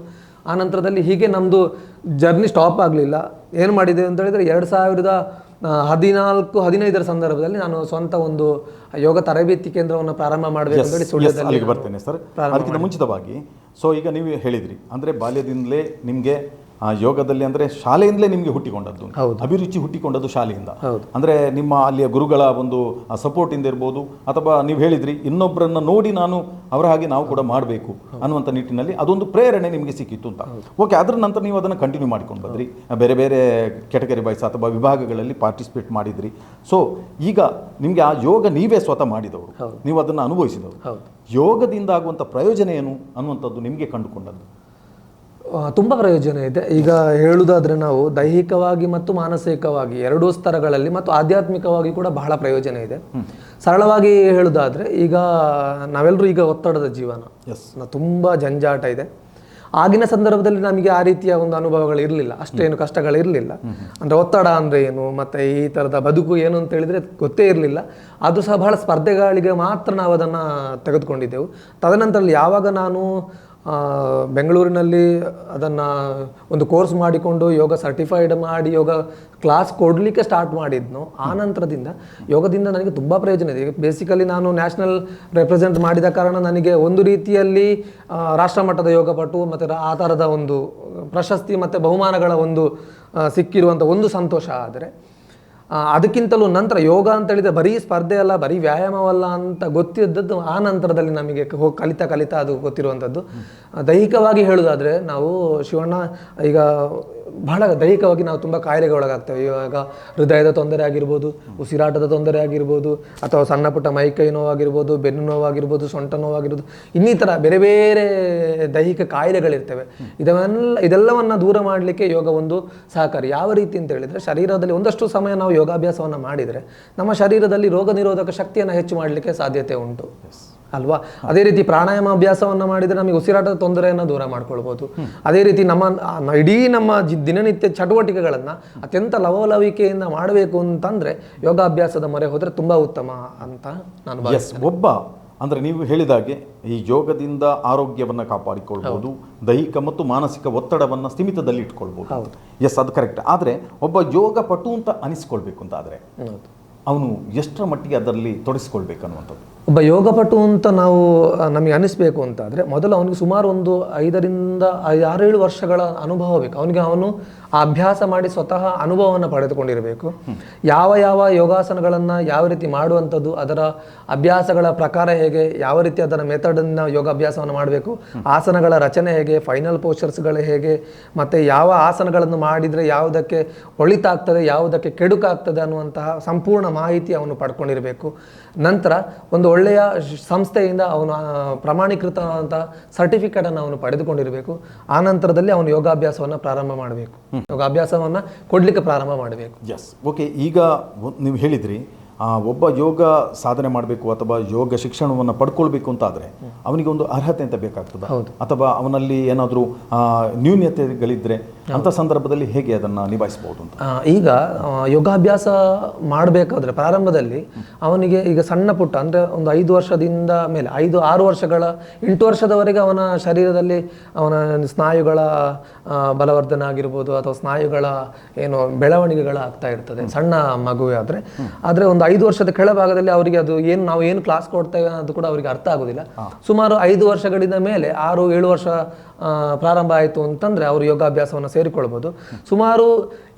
ಆನಂತರದಲ್ಲಿ ಹೀಗೆ ನಮ್ಮದು ಜರ್ನಿ ಸ್ಟಾಪ್ ಆಗಲಿಲ್ಲ. ಏನು ಮಾಡಿದೆ ಅಂತ ಹೇಳಿದರೆ 2014-15 ಸಂದರ್ಭದಲ್ಲಿ ನಾನು ಸ್ವಂತ ಒಂದು ಯೋಗ ತರಬೇತಿ ಕೇಂದ್ರವನ್ನು ಪ್ರಾರಂಭ ಮಾಡಬೇಕು ಅಂತ ಹೇಳಿ ಸುಳ್ಯದಲ್ಲಿ. ಅಲ್ಲಿಗೆ ಬರ್ತೇನೆ ಸರ್. ಅದಕ್ಕಿಂತ ಮುಂಚಿತವಾಗಿ, ಸೊ ಈಗ ನೀವು ಹೇಳಿದ್ರಿ ಅಂದರೆ ಬಾಲ್ಯದಿಂದಲೇ ನಿಮಗೆ ಯೋಗದಲ್ಲಿ ಅಂದರೆ ಶಾಲೆಯಿಂದಲೇ ನಿಮಗೆ ಹುಟ್ಟಿಕೊಂಡದ್ದು, ಅಭಿರುಚಿ ಹುಟ್ಟಿಕೊಂಡದ್ದು ಶಾಲೆಯಿಂದ. ಅಂದರೆ ನಿಮ್ಮ ಅಲ್ಲಿಯ ಗುರುಗಳ ಒಂದು ಸಪೋರ್ಟಿಂದ ಇರ್ಬೋದು, ಅಥವಾ ನೀವು ಹೇಳಿದ್ರಿ ಇನ್ನೊಬ್ಬರನ್ನ ನೋಡಿ ನಾನು ಅವರ ಹಾಗೆ ನಾವು ಕೂಡ ಮಾಡಬೇಕು ಅನ್ನುವಂಥ ನಿಟ್ಟಿನಲ್ಲಿ ಅದೊಂದು ಪ್ರೇರಣೆ ನಿಮಗೆ ಸಿಕ್ಕಿತ್ತು ಅಂತ. ಓಕೆ, ಅದರ ನಂತರ ನೀವು ಅದನ್ನು ಕಂಟಿನ್ಯೂ ಮಾಡ್ಕೊಂಡು ಬಂದ್ರಿ, ಬೇರೆ ಬೇರೆ ಕೆಟಗರಿ ವೈಸ್ ಅಥವಾ ವಿಭಾಗಗಳಲ್ಲಿ ಪಾರ್ಟಿಸಿಪೇಟ್ ಮಾಡಿದ್ರಿ. ಸೊ ಈಗ ನಿಮಗೆ ಆ ಯೋಗ ನೀವೇ ಸ್ವತಃ ಮಾಡಿದವರು, ನೀವು ಅದನ್ನು ಅನುಭವಿಸಿದವರು. ಯೋಗದಿಂದ ಆಗುವಂಥ ಪ್ರಯೋಜನ ಏನು ಅನ್ನುವಂಥದ್ದು ನಿಮಗೆ ಕಂಡುಕೊಂಡದ್ದು? ತುಂಬ ಪ್ರಯೋಜನ ಇದೆ. ಈಗ ಹೇಳುವುದಾದರೆ ನಾವು ದೈಹಿಕವಾಗಿ ಮತ್ತು ಮಾನಸಿಕವಾಗಿ ಎರಡೂ ಸ್ತರಗಳಲ್ಲಿ ಮತ್ತು ಆಧ್ಯಾತ್ಮಿಕವಾಗಿ ಕೂಡ ಬಹಳ ಪ್ರಯೋಜನ ಇದೆ. ಸರಳವಾಗಿ ಹೇಳುವುದಾದರೆ ಈಗ ನಾವೆಲ್ಲರೂ ಈಗ ಒತ್ತಡದ ಜೀವನ, ತುಂಬ ಜಂಜಾಟ ಇದೆ. ಆಗಿನ ಸಂದರ್ಭದಲ್ಲಿ ನಮಗೆ ಆ ರೀತಿಯ ಒಂದು ಅನುಭವಗಳು ಇರಲಿಲ್ಲ, ಅಷ್ಟೇನು ಕಷ್ಟಗಳಿರಲಿಲ್ಲ. ಅಂದರೆ ಒತ್ತಡ ಅಂದರೆ ಏನು ಮತ್ತು ಈ ಥರದ ಬದುಕು ಏನು ಅಂತ ಹೇಳಿದರೆ ಗೊತ್ತೇ ಇರಲಿಲ್ಲ. ಅದು ಸಹ ಬಹಳ ಸ್ಪರ್ಧೆಗಳಿಗೆ ಮಾತ್ರ ನಾವು ಅದನ್ನು ತೆಗೆದುಕೊಂಡಿದ್ದೆವು. ತದನಂತರ ಯಾವಾಗ ನಾನು ಬೆಂಗಳೂರಿನಲ್ಲಿ ಅದನ್ನು ಒಂದು ಕೋರ್ಸ್ ಮಾಡಿಕೊಂಡು ಯೋಗ ಸರ್ಟಿಫೈಡ್ ಮಾಡಿ ಯೋಗ ಕ್ಲಾಸ್ ಕೊಡಲಿಕ್ಕೆ ಸ್ಟಾರ್ಟ್ ಮಾಡಿದ್ನೋ, ಆ ನಂತರದಿಂದ ಯೋಗದಿಂದ ನನಗೆ ತುಂಬ ಪ್ರಯೋಜನ ಇದೆ. ಬೇಸಿಕಲಿ ನಾನು ನ್ಯಾಷನಲ್ ರೆಪ್ರೆಸೆಂಟ್ ಮಾಡಿದ ಕಾರಣ ನನಗೆ ಒಂದು ರೀತಿಯಲ್ಲಿ ರಾಷ್ಟ್ರಮಟ್ಟದ ಯೋಗಪಟು ಮತ್ತು ಆ ಥರದ ಒಂದು ಪ್ರಶಸ್ತಿ ಮತ್ತು ಬಹುಮಾನಗಳ ಒಂದು ಸಿಕ್ಕಿರುವಂಥ ಒಂದು ಸಂತೋಷ. ಆದರೆ ಅದಕ್ಕಿಂತಲೂ ನಂತರ ಯೋಗ ಅಂತ ಹೇಳಿದರೆ ಬರೀ ಸ್ಪರ್ಧೆ ಅಲ್ಲ, ಬರೀ ವ್ಯಾಯಾಮವಲ್ಲ ಅಂತ ಗೊತ್ತಿದ್ದದ್ದು ಆ ನಂತರದಲ್ಲಿ ನಮಗೆ ಕಲಿತಾ ಅದು ಗೊತ್ತಿರುವಂಥದ್ದು. ದೈಹಿಕವಾಗಿ ಹೇಳೋದಾದರೆ ನಾವು ಶಿವಣ್ಣ ಈಗ ಬಹಳ ದೈಹಿಕವಾಗಿ ನಾವು ತುಂಬ ಕಾಯಿಲೆಗೆ ಒಳಗಾಗ್ತೇವೆ. ಇವಾಗ ಹೃದಯದ ತೊಂದರೆ ಆಗಿರ್ಬೋದು, ಉಸಿರಾಟದ ತೊಂದರೆ ಆಗಿರ್ಬೋದು, ಅಥವಾ ಸಣ್ಣ ಪುಟ್ಟ ಮೈಕೈ ನೋವಾಗಿರ್ಬೋದು, ಬೆನ್ನು ನೋವಾಗಿರ್ಬೋದು, ಸೊಂಟ ನೋವಾಗಿರ್ಬೋದು, ಇನ್ನಿತರ ಬೇರೆ ಬೇರೆ ದೈಹಿಕ ಕಾಯಿಲೆಗಳಿರ್ತವೆ. ಇದೆಲ್ಲವನ್ನು ದೂರ ಮಾಡಲಿಕ್ಕೆ ಯೋಗ ಒಂದು ಸಹಕಾರಿ. ಯಾವ ರೀತಿ ಅಂತ ಹೇಳಿದರೆ, ಶರೀರದಲ್ಲಿ ಒಂದಷ್ಟು ಸಮಯ ನಾವು ಯೋಗಾಭ್ಯಾಸವನ್ನು ಮಾಡಿದರೆ ನಮ್ಮ ಶರೀರದಲ್ಲಿ ರೋಗ ನಿರೋಧಕ ಶಕ್ತಿಯನ್ನು ಹೆಚ್ಚು ಮಾಡಲಿಕ್ಕೆ ಸಾಧ್ಯತೆ ಉಂಟು ಅಲ್ವಾ. ಅದೇ ರೀತಿ ಪ್ರಾಣಾಯಾಮ ಅಭ್ಯಾಸವನ್ನು ಮಾಡಿದರೆ ನಮಗೆ ಉಸಿರಾಟದ ತೊಂದರೆಯನ್ನು ದೂರ ಮಾಡ್ಕೊಳ್ಬೋದು. ಅದೇ ರೀತಿ ಇಡೀ ನಮ್ಮ ದಿನನಿತ್ಯ ಚಟುವಟಿಕೆಗಳನ್ನು ಅತ್ಯಂತ ಲವಲವಿಕೆಯಿಂದ ಮಾಡಬೇಕು ಅಂತಂದರೆ ಯೋಗಾಭ್ಯಾಸದ ಮೊರೆ ಹೋದರೆ ತುಂಬ ಉತ್ತಮ ಅಂತ ನಾನು ಭಾವಿಸ್ತೇನೆ. ಒಬ್ಬ ಅಂದರೆ ನೀವು ಹೇಳಿದಾಗೆ ಈ ಯೋಗದಿಂದ ಆರೋಗ್ಯವನ್ನು ಕಾಪಾಡಿಕೊಳ್ಬೋದು, ದೈಹಿಕ ಮತ್ತು ಮಾನಸಿಕ ಒತ್ತಡವನ್ನು ಸ್ಥಿಮಿತದಲ್ಲಿ ಇಟ್ಕೊಳ್ಬೋದು. ಎಸ್, ಅದು ಕರೆಕ್ಟ್. ಆದರೆ ಒಬ್ಬ ಯೋಗ ಪಟು ಅಂತ ಅನಿಸ್ಕೊಳ್ಬೇಕು ಅಂತ ಆದರೆ ಅವನು ಎಷ್ಟರ ಮಟ್ಟಿಗೆ ಅದರಲ್ಲಿ ತೊಡಗಿಸ್ಕೊಳ್ಬೇಕು ಅನ್ನುವಂಥದ್ದು? ಒಬ್ಬ ಯೋಗಪಟು ಅಂತ ನಮಗೆ ಅನಿಸ್ಬೇಕು ಅಂತಾದರೆ ಮೊದಲು ಅವನಿಗೆ ಸುಮಾರು ಒಂದು 5ರಿಂದ 6-7 ವರ್ಷಗಳ ಅನುಭವ ಬೇಕು. ಅವನು ಆ ಅಭ್ಯಾಸ ಮಾಡಿ ಸ್ವತಃ ಅನುಭವವನ್ನು ಪಡೆದುಕೊಂಡಿರಬೇಕು. ಯಾವ ಯೋಗಾಸನಗಳನ್ನು ಯಾವ ರೀತಿ ಮಾಡುವಂಥದ್ದು, ಅದರ ಅಭ್ಯಾಸಗಳ ಪ್ರಕಾರ ಹೇಗೆ, ಯಾವ ರೀತಿ ಅದರ ಮೆಥಡನ್ನು ಯೋಗಾಭ್ಯಾಸವನ್ನು ಮಾಡಬೇಕು, ಆಸನಗಳ ರಚನೆ ಹೇಗೆ, ಫೈನಲ್ ಪೋಸ್ಚರ್ಸ್ಗಳು ಹೇಗೆ, ಮತ್ತು ಯಾವ ಆಸನಗಳನ್ನು ಮಾಡಿದರೆ ಯಾವುದಕ್ಕೆ ಒಳಿತಾಗ್ತದೆ, ಯಾವುದಕ್ಕೆ ಕೆಡುಕಾಗ್ತದೆ ಅನ್ನುವಂತಹ ಸಂಪೂರ್ಣ ಮಾಹಿತಿ ಅವನು ಪಡ್ಕೊಂಡಿರಬೇಕು. ನಂತರ ಒಂದು ಒಳ್ಳೆಯ ಸಂಸ್ಥೆಯಿಂದ ಅವನು ಪ್ರಮಾಣೀಕೃತವಾದಂಥ ಸರ್ಟಿಫಿಕೇಟನ್ನು ಅವನು ಪಡೆದುಕೊಂಡಿರಬೇಕು. ಆ ನಂತರದಲ್ಲಿ ಅವನು ಯೋಗಾಭ್ಯಾಸವನ್ನು ಪ್ರಾರಂಭ ಮಾಡಬೇಕು, ಯೋಗಾಭ್ಯಾಸವನ್ನು ಕೊಡಲಿಕ್ಕೆ ಪ್ರಾರಂಭ ಮಾಡಬೇಕು. Yes, okay. ಈಗ ನೀವು ಹೇಳಿದ್ರಿ ಒಬ್ಬ ಯೋಗ ಸಾಧನೆ ಮಾಡಬೇಕು ಅಥವಾ ಯೋಗ ಶಿಕ್ಷಣವನ್ನು ಪಡ್ಕೊಳ್ಬೇಕು ಅಂತ ಆದರೆ ಅವನಿಗೆ ಒಂದು ಅರ್ಹತೆ ಅಂತ ಬೇಕಾಗ್ತದೆ, ಅಥವಾ ಅವನಲ್ಲಿ ಏನಾದರೂ ನ್ಯೂನ್ಯತೆಗಳಿದ್ದರೆ ಅಂಥ ಸಂದರ್ಭದಲ್ಲಿ ಹೇಗೆ ಅದನ್ನು ನಿಭಾಯಿಸಬಹುದು ಅಂತ? ಈಗ ಯೋಗಾಭ್ಯಾಸ ಮಾಡಬೇಕಾದ್ರೆ ಪ್ರಾರಂಭದಲ್ಲಿ ಅವನಿಗೆ ಈಗ ಸಣ್ಣ ಪುಟ್ಟ ಅಂದರೆ ಒಂದು 5 ವರ್ಷದಿಂದ ಮೇಲೆ 5-6 ವರ್ಷಗಳ 8 ವರ್ಷದವರೆಗೆ ಅವನ ಶರೀರದಲ್ಲಿ ಅವನ ಸ್ನಾಯುಗಳ ಬಲವರ್ಧನೆ ಆಗಿರ್ಬೋದು ಅಥವಾ ಸ್ನಾಯುಗಳ ಬೆಳವಣಿಗೆಗಳಾಗ್ತಾ ಇರ್ತದೆ ಸಣ್ಣ ಮಗುವೆ ಆದರೆ ಒಂದು 5 ವರ್ಷದ ಕೆಳಭಾಗದಲ್ಲಿ ಅವರಿಗೆ ಅದು ನಾವು ಏನು ಕ್ಲಾಸ್ ಕೊಡ್ತೇವೆ ಅದು ಕೂಡ ಅವರಿಗೆ ಅರ್ಥ ಆಗೋದಿಲ್ಲ. ಸುಮಾರು 5 ವರ್ಷಗಳಿಂದ ಮೇಲೆ 6-7 ವರ್ಷ ಪ್ರಾರಂಭ ಆಯಿತು ಅಂತಂದರೆ ಅವರು ಯೋಗಾಭ್ಯಾಸವನ್ನು ಸೇರಿಕೊಳ್ಬೋದು. ಸುಮಾರು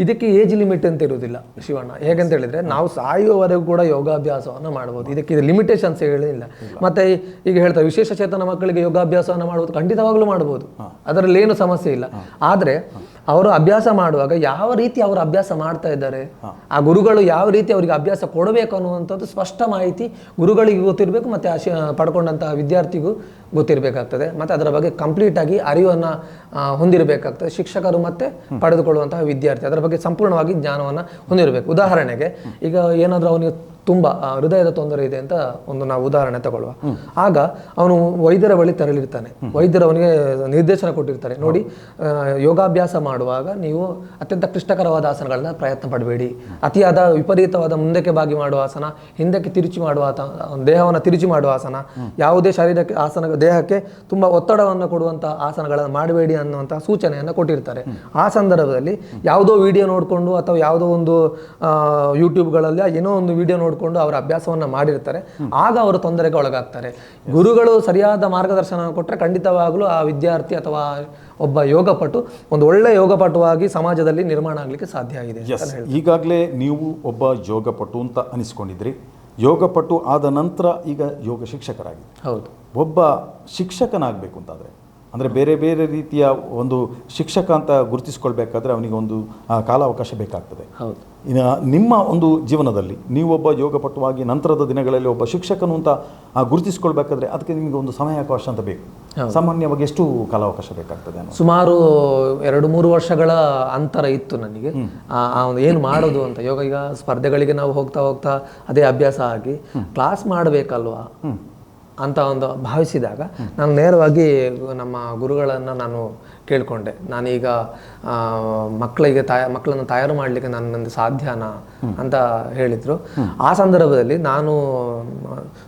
ಇದಕ್ಕೆ ಏಜ್ ಲಿಮಿಟ್ ಅಂತ ಇರುವುದಿಲ್ಲ ಶಿವಣ್ಣ. ಹೇಗಂತ ಹೇಳಿದರೆ ನಾವು ಸಾಯುವವರೆಗೂ ಕೂಡ ಯೋಗಾಭ್ಯಾಸವನ್ನು ಮಾಡ್ಬೋದು, ಇದಕ್ಕೆ ಲಿಮಿಟೇಷನ್ಸ್ ಹೇಳಿಲ್ಲ. ಮತ್ತು ಈಗ ಹೇಳ್ತಾರೆ ವಿಶೇಷ ಚೇತನ ಮಕ್ಕಳಿಗೆ ಯೋಗಾಭ್ಯಾಸವನ್ನು ಮಾಡ್ಬೋದು, ಖಂಡಿತವಾಗ್ಲೂ ಮಾಡ್ಬೋದು, ಅದರಲ್ಲಿ ಏನು ಸಮಸ್ಯೆ ಇಲ್ಲ. ಆದರೆ ಅವರು ಅಭ್ಯಾಸ ಮಾಡುವಾಗ ಯಾವ ರೀತಿ ಅವರು ಅಭ್ಯಾಸ ಮಾಡ್ತಾ ಇದ್ದಾರೆ, ಆ ಗುರುಗಳು ಯಾವ ರೀತಿ ಅವರಿಗೆ ಅಭ್ಯಾಸ ಕೊಡಬೇಕು ಅನ್ನುವಂಥದ್ದು ಸ್ಪಷ್ಟ ಮಾಹಿತಿ ಗುರುಗಳಿಗೆ ಗೊತ್ತಿರಬೇಕು, ಮತ್ತು ಪಡ್ಕೊಂಡಂತಹ ವಿದ್ಯಾರ್ಥಿಗೂ ಗೊತ್ತಿರಬೇಕಾಗ್ತದೆ. ಮತ್ತು ಅದರ ಬಗ್ಗೆ ಕಂಪ್ಲೀಟಾಗಿ ಅರಿವನ್ನು ಹೊಂದಿರಬೇಕಾಗ್ತದೆ ಶಿಕ್ಷಕರು ಮತ್ತು ಪಡೆದುಕೊಳ್ಳುವಂತಹ ವಿದ್ಯಾರ್ಥಿ ಅದರ ಬಗ್ಗೆ ಸಂಪೂರ್ಣವಾಗಿ ಜ್ಞಾನವನ್ನು ಹೊಂದಿರಬೇಕು. ಉದಾಹರಣೆಗೆ ಈಗ ಏನಾದರೂ ಅವನಿಗೆ ತುಂಬ ಹೃದಯದ ತೊಂದರೆ ಇದೆ ಅಂತ ನಾವು ಉದಾಹರಣೆ ತಗೊಳ್ಳುವ. ಆಗ ಅವನು ವೈದ್ಯರ ಬಳಿ ತೆರಳಿರ್ತಾನೆ. ವೈದ್ಯರು ಅವನಿಗೆ ನಿರ್ದೇಶನ ಕೊಟ್ಟಿರ್ತಾರೆ, ನೋಡಿ ಯೋಗಾಭ್ಯಾಸ ಮಾಡುವಾಗ ನೀವು ಅತ್ಯಂತ ಕ್ಲಿಷ್ಟಕರವಾದ ಆಸನಗಳನ್ನ ಪ್ರಯತ್ನ ಪಡಬೇಡಿ, ಅತಿಯಾದ ವಿಪರೀತವಾದ ಮುಂದಕ್ಕೆ ಬಾಗಿ ಮಾಡುವ ಆಸನ, ಹಿಂದಕ್ಕೆ ತಿರುಚಿ ಮಾಡುವ ದೇಹವನ್ನು ತಿರುಚಿ ಮಾಡುವ ಆಸನ, ಯಾವುದೇ ಶಾರೀರಕ್ಕೆ ದೇಹಕ್ಕೆ ತುಂಬ ಒತ್ತಡವನ್ನು ಕೊಡುವಂಥ ಆಸನಗಳನ್ನು ಮಾಡಬೇಡಿ ಅನ್ನುವಂಥ ಸೂಚನೆಯನ್ನು ಕೊಟ್ಟಿರ್ತಾರೆ. ಆ ಸಂದರ್ಭದಲ್ಲಿ ಯಾವುದೋ ವಿಡಿಯೋ ನೋಡಿಕೊಂಡು ಅಥವಾ ಯಾವುದೋ ಒಂದು ಯೂಟ್ಯೂಬ್ಗಳಲ್ಲಿ ಏನೋ ಒಂದು ವಿಡಿಯೋ ನೋಡಿಕೊಂಡು ಅವರ ಅಭ್ಯಾಸವನ್ನು ಮಾಡಿರ್ತಾರೆ. ಆಗ ಅವರು ತೊಂದರೆಗೆ ಒಳಗಾಗ್ತಾರೆ. ಗುರುಗಳು ಸರಿಯಾದ ಮಾರ್ಗದರ್ಶನ ಕೊಟ್ಟರೆ ಖಂಡಿತವಾಗಲೂ ಆ ವಿದ್ಯಾರ್ಥಿ ಅಥವಾ ಒಬ್ಬ ಯೋಗಪಟು ಒಂದು ಒಳ್ಳೆಯ ಯೋಗಪಟುವಾಗಿ ಸಮಾಜದಲ್ಲಿ ನಿರ್ಮಾಣ ಆಗಲಿಕ್ಕೆ ಸಾಧ್ಯ ಆಗಿದೆ ಅಂತ ಎಸ್, ಈಗಾಗಲೇ ನೀವು ಒಬ್ಬ ಯೋಗಪಟು ಅಂತ ಅನಿಸ್ಕೊಂಡಿದ್ರಿ. ಯೋಗಪಟು ಆದ ನಂತರ ಈಗ ಯೋಗ ಶಿಕ್ಷಕರಾಗಿ, ಹೌದು, ಒಬ್ಬ ಶಿಕ್ಷಕನಾಗಬೇಕು ಅಂತಾದರೆ ಅಂದರೆ ಬೇರೆ ಬೇರೆ ರೀತಿಯ ಒಂದು ಶಿಕ್ಷಕ ಅಂತ ಗುರುತಿಸ್ಕೊಳ್ಬೇಕಾದ್ರೆ ಅವನಿಗೆ ಒಂದು ಕಾಲಾವಕಾಶ ಬೇಕಾಗ್ತದೆ. ಹೌದು. ಇನ್ನು ನಿಮ್ಮ ಒಂದು ಜೀವನದಲ್ಲಿ ನೀವೊಬ್ಬ ಯೋಗಪಟುವಾಗಿ ನಂತರದ ದಿನಗಳಲ್ಲಿ ಒಬ್ಬ ಶಿಕ್ಷಕನು ಅಂತ ಗುರುತಿಸ್ಕೊಳ್ಬೇಕಾದ್ರೆ ಅದಕ್ಕೆ ನಿಮಗೆ ಒಂದು ಸಮಯಾವಕಾಶ ಅಂತ ಬೇಕು. ಸಾಮಾನ್ಯವಾಗಿ ಎಷ್ಟು ಕಾಲಾವಕಾಶ ಬೇಕಾಗ್ತದೆ? ಸುಮಾರು 2-3 ವರ್ಷಗಳ ಅಂತರ ಇತ್ತು ನನಗೆ ಏನು ಮಾಡೋದು ಅಂತ. ಯೋಗ ಈಗ ಸ್ಪರ್ಧೆಗಳಿಗೆ ನಾವು ಹೋಗ್ತಾ ಹೋಗ್ತಾ ಅದೇ ಅಭ್ಯಾಸ ಆಗಿ ಕ್ಲಾಸ್ ಮಾಡಬೇಕಲ್ವಾ ಅಂತ ಒಂದು ಭಾವಿಸಿದಾಗ ನಾನು ನೇರವಾಗಿ ನಮ್ಮ ಗುರುಗಳನ್ನು ನಾನು ಕೇಳಿಕೊಂಡೆ. ನಾನೀಗ ಮಕ್ಕಳನ್ನು ತಯಾರು ಮಾಡಲಿಕ್ಕೆ ನನ್ನಿಂದ ಸಾಧ್ಯನಾ ಅಂತ ಹೇಳಿದರು. ಆ ಸಂದರ್ಭದಲ್ಲಿ ನಾನು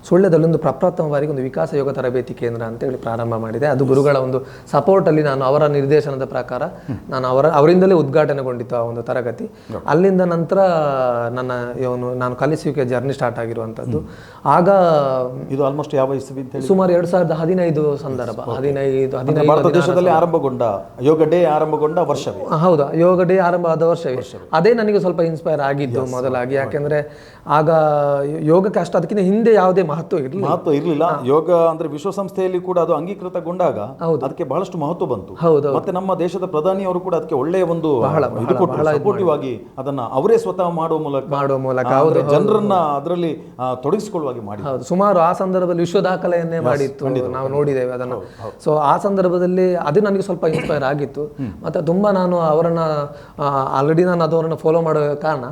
ಸುಳ್ಯದಲ್ಲಿ ಒಂದು ಪ್ರಪ್ರಥಮ ಬಾರಿಗೆ ಒಂದು ವಿಕಾಸ ಯೋಗ ತರಬೇತಿ ಕೇಂದ್ರ ಅಂತೇಳಿ ಪ್ರಾರಂಭ ಮಾಡಿದೆ. ಅದು ಗುರುಗಳ ಒಂದು ಸಪೋರ್ಟಲ್ಲಿ ನಾನು ಅವರ ನಿರ್ದೇಶನದ ಪ್ರಕಾರ ನಾನು ಅವರಿಂದಲೇ ಉದ್ಘಾಟನೆಗೊಂಡಿತ್ತು ಆ ಒಂದು ತರಗತಿ. ಅಲ್ಲಿಂದ ನಂತರ ನಾನು ಕಲಿಸುವಿಕೆ ಜರ್ನಿ ಸ್ಟಾರ್ಟ್ ಆಗಿರುವಂಥದ್ದು. ಆಗ ಇದು ಆಲ್ಮೋಸ್ಟ್ ಯಾವ ಸುಮಾರು 2015 ಸಂದರ್ಭ. 15 ಭಾರತ ದೇಶದಲ್ಲಿ ಆರಂಭಗೊಂಡ ಯೋಗ ಡೇ ಆರಂಭಗೊಂಡ ವರ್ಷವೇ. ಹೌದಾ, ಯೋಗ ಡೇ ಆರಂಭ ಆದ ವರ್ಷವೇ. ಅದೇ ನನಗೆ ಸ್ವಲ್ಪ ಇನ್ಸ್ಪೈರ್ ಆಗಿದ್ದು ಮೊದಲಾಗಿ. ಯಾಕೆಂದ್ರೆ ಆಗ ಯೋಗಕ್ಕೆ ಅಷ್ಟು ಅದಕ್ಕಿಂತ ಹಿಂದೆ ಯಾವುದೇ ಮಹತ್ವ ಇರಲಿಲ್ಲ. ಯೋಗ ಅಂದ್ರೆ ವಿಶ್ವಸಂಸ್ಥೆಯಲ್ಲಿ ಕೂಡ ಅದು ಅಂಗೀಕೃತಗೊಂಡ ಅದಕ್ಕೆ ಬಹಳಷ್ಟು ಮಹತ್ವ ಬಂತು. ಮತ್ತೆ ನಮ್ಮ ದೇಶದ ಪ್ರಧಾನಿಯವರು ಕೂಡ ಅದಕ್ಕೆ ಒಳ್ಳೆಯ ಒಂದು ಸಪೋರ್ಟಿವ್ ಆಗಿ ಅದನ್ನ ಅವರೇ ಸ್ವತಃ ಮಾಡುವ ಮೂಲಕ ಜನರನ್ನ ಅದರಲ್ಲಿ ತೊಡಗಿಸಿಕೊಳ್ಳುವಾಗಿ ಮಾಡಿ. ಸುಮಾರು ಆ ಸಂದರ್ಭದಲ್ಲಿ ವಿಶ್ವ ದಾಖಲೆಯನ್ನೇ ಮಾಡಿತ್ತು, ನಾವು ನೋಡಿದ್ದೇವೆ ಅದನ್ನು. ಸೊ ಆ ಸಂದರ್ಭದಲ್ಲಿ ಅದು ನನಗೆ ಸ್ವಲ್ಪ ಇನ್ಸ್ಪೈರ್ ಆಗಿತ್ತು. ಮತ್ತೆ ತುಂಬಾ ನಾನು ಅವರನ್ನ ಆಲ್ರೆಡಿ ನಾನು ಅವರನ್ನು ಫಾಲೋ ಮಾಡೋ ಕಾರಣ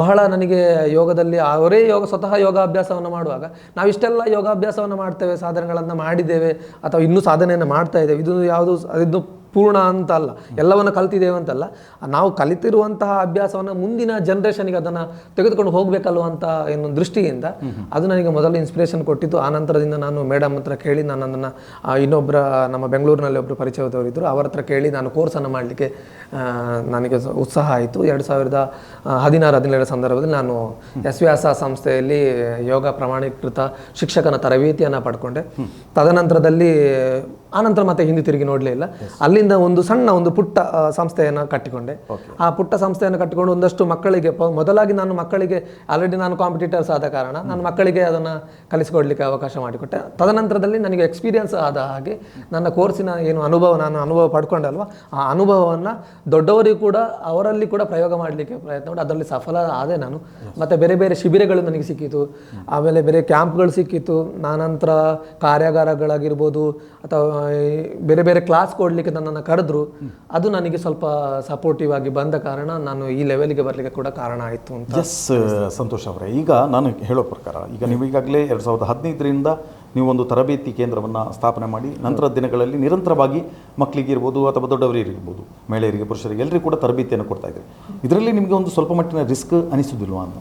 ಬಹಳ ನನಗೆ ಯೋಗದಲ್ಲಿ ಅವರೇ ಸ್ವತಃ ಯೋಗಾಭ್ಯಾಸವನ್ನು ಮಾಡುವಾಗ ನಾವಿಷ್ಟೆಲ್ಲ ಯೋಗಾಭ್ಯಾಸವನ್ನು ಮಾಡ್ತೇವೆ, ಸಾಧನೆಗಳನ್ನು ಮಾಡಿದ್ದೇವೆ ಅಥವಾ ಇನ್ನೂ ಸಾಧನೆಯನ್ನು ಮಾಡ್ತಾ ಇದ್ದೇವೆ, ಇದು ಯಾವುದು ಪೂರ್ಣ ಅಂತ ಅಲ್ಲ, ಎಲ್ಲವನ್ನು ಕಲ್ತಿದ್ದೇವೆ ಅಂತಲ್ಲ, ನಾವು ಕಲಿತಿರುವಂತಹ ಅಭ್ಯಾಸವನ್ನು ಮುಂದಿನ ಜನ್ರೇಷನ್ಗೆ ಅದನ್ನು ತೆಗೆದುಕೊಂಡು ಹೋಗಬೇಕಲ್ವ ಅಂತ ಏನೊಂದು ದೃಷ್ಟಿಯಿಂದ ಅದು ನನಗೆ ಮೊದಲು ಇನ್ಸ್ಪಿರೇಷನ್ ಕೊಟ್ಟಿತ್ತು. ಆ ನಂತರದಿಂದ ನಾನು ಮೇಡಮ್ ಹತ್ರ ಕೇಳಿ ನನ್ನನ್ನು ಇನ್ನೊಬ್ಬರ ನಮ್ಮ ಬೆಂಗಳೂರಿನಲ್ಲಿ ಒಬ್ಬರು ಪರಿಚಯದವರಿದ್ದರು, ಅವರ ಹತ್ರ ಕೇಳಿ ನಾನು ಕೋರ್ಸನ್ನು ಮಾಡಲಿಕ್ಕೆ ನನಗೆ ಉತ್ಸಾಹ ಆಯಿತು. 2016-17 ಸಂದರ್ಭದಲ್ಲಿ ನಾನು ಎಸ್ವ್ಯಾಸ ಸಂಸ್ಥೆಯಲ್ಲಿ ಯೋಗ ಪ್ರಮಾಣೀಕೃತ ಶಿಕ್ಷಕನ ತರಬೇತಿಯನ್ನು ಪಡ್ಕೊಂಡೆ. ತದನಂತರದಲ್ಲಿ ಆನಂತರ ಮತ್ತೆ ಹಿಂದೆ ತಿರುಗಿ ನೋಡಲೇ ಇಲ್ಲ. ಅಲ್ಲಿಂದ ಒಂದು ಪುಟ್ಟ ಸಂಸ್ಥೆಯನ್ನು ಕಟ್ಟಿಕೊಂಡೆ. ಆ ಪುಟ್ಟ ಸಂಸ್ಥೆಯನ್ನು ಕಟ್ಟಿಕೊಂಡು ಒಂದಷ್ಟು ಮಕ್ಕಳಿಗೆ ಮೊದಲಾಗಿ ನಾನು ಮಕ್ಕಳಿಗೆ ಆಲ್ರೆಡಿ ನಾನು ಕಾಂಪಿಟೇಟರ್ಸ್ ಆದ ಕಾರಣ ನಾನು ಮಕ್ಕಳಿಗೆ ಅದನ್ನು ಕಲಿಸಿಕೊಡ್ಲಿಕ್ಕೆ ಅವಕಾಶ ಮಾಡಿಕೊಟ್ಟೆ. ತದನಂತರದಲ್ಲಿ ನನಗೆ ಎಕ್ಸ್ಪೀರಿಯನ್ಸ್ ಆದ ಹಾಗೆ ನನ್ನ ಕೋರ್ಸಿನ ಏನು ಅನುಭವ ಪಡ್ಕೊಂಡಲ್ವ, ಆ ಅನುಭವವನ್ನು ದೊಡ್ಡವರಿಗೂ ಕೂಡ ಅವರಲ್ಲಿ ಕೂಡ ಪ್ರಯೋಗ ಮಾಡಲಿಕ್ಕೆ ಪ್ರಯತ್ನ ಮಾಡಿ ಅದರಲ್ಲಿ ಸಫಲ ಆದೆ ನಾನು. ಮತ್ತು ಬೇರೆ ಬೇರೆ ಶಿಬಿರಗಳು ನನಗೆ ಸಿಕ್ಕಿತು, ಆಮೇಲೆ ಬೇರೆ ಕ್ಯಾಂಪ್ಗಳು ಸಿಕ್ಕಿತ್ತು. ನಾನಂತರ ಕಾರ್ಯಾಗಾರಗಳಾಗಿರ್ಬೋದು ಅಥವಾ ಬೇರೆ ಬೇರೆ ಕ್ಲಾಸ್ ಕೊಡಲಿಕ್ಕೆ ನನ್ನನ್ನು ಕರೆದ್ರು. ಅದು ನನಗೆ ಸ್ವಲ್ಪ ಸಪೋರ್ಟಿವ್ ಆಗಿ ಬಂದ ಕಾರಣ ನಾನು ಈ ಲೆವೆಲ್ಗೆ ಬರಲಿಕ್ಕೆ ಕೂಡ ಕಾರಣ ಆಯಿತು ಅಂತ. ಎಸ್ ಸಂತೋಷ್ ಅವರೇ, ಈಗ ನಾನು ಹೇಳೋ ಪ್ರಕಾರ ಈಗ ನೀವು ಈಗಾಗಲೇ 2015ರಿಂದ ನೀವು ಒಂದು ತರಬೇತಿ ಕೇಂದ್ರವನ್ನು ಸ್ಥಾಪನೆ ಮಾಡಿ ನಂತರದ ದಿನಗಳಲ್ಲಿ ನಿರಂತರವಾಗಿ ಮಕ್ಕಳಿಗಿರ್ಬೋದು ಅಥವಾ ದೊಡ್ಡವರಿಗಿರ್ಬೋದು, ಮಹಿಳೆಯರಿಗೆ, ಪುರುಷರಿಗೆ ಎಲ್ಲರಿಗೂ ಕೂಡ ತರಬೇತಿಯನ್ನು ಕೊಡ್ತಾ ಇದ್ದೀರಿ. ಇದರಲ್ಲಿ ನಿಮಗೆ ಒಂದು ಸ್ವಲ್ಪ ಮಟ್ಟಿನ ರಿಸ್ಕ್ ಅನಿಸೋದಿಲ್ವಾ ಅಂತ?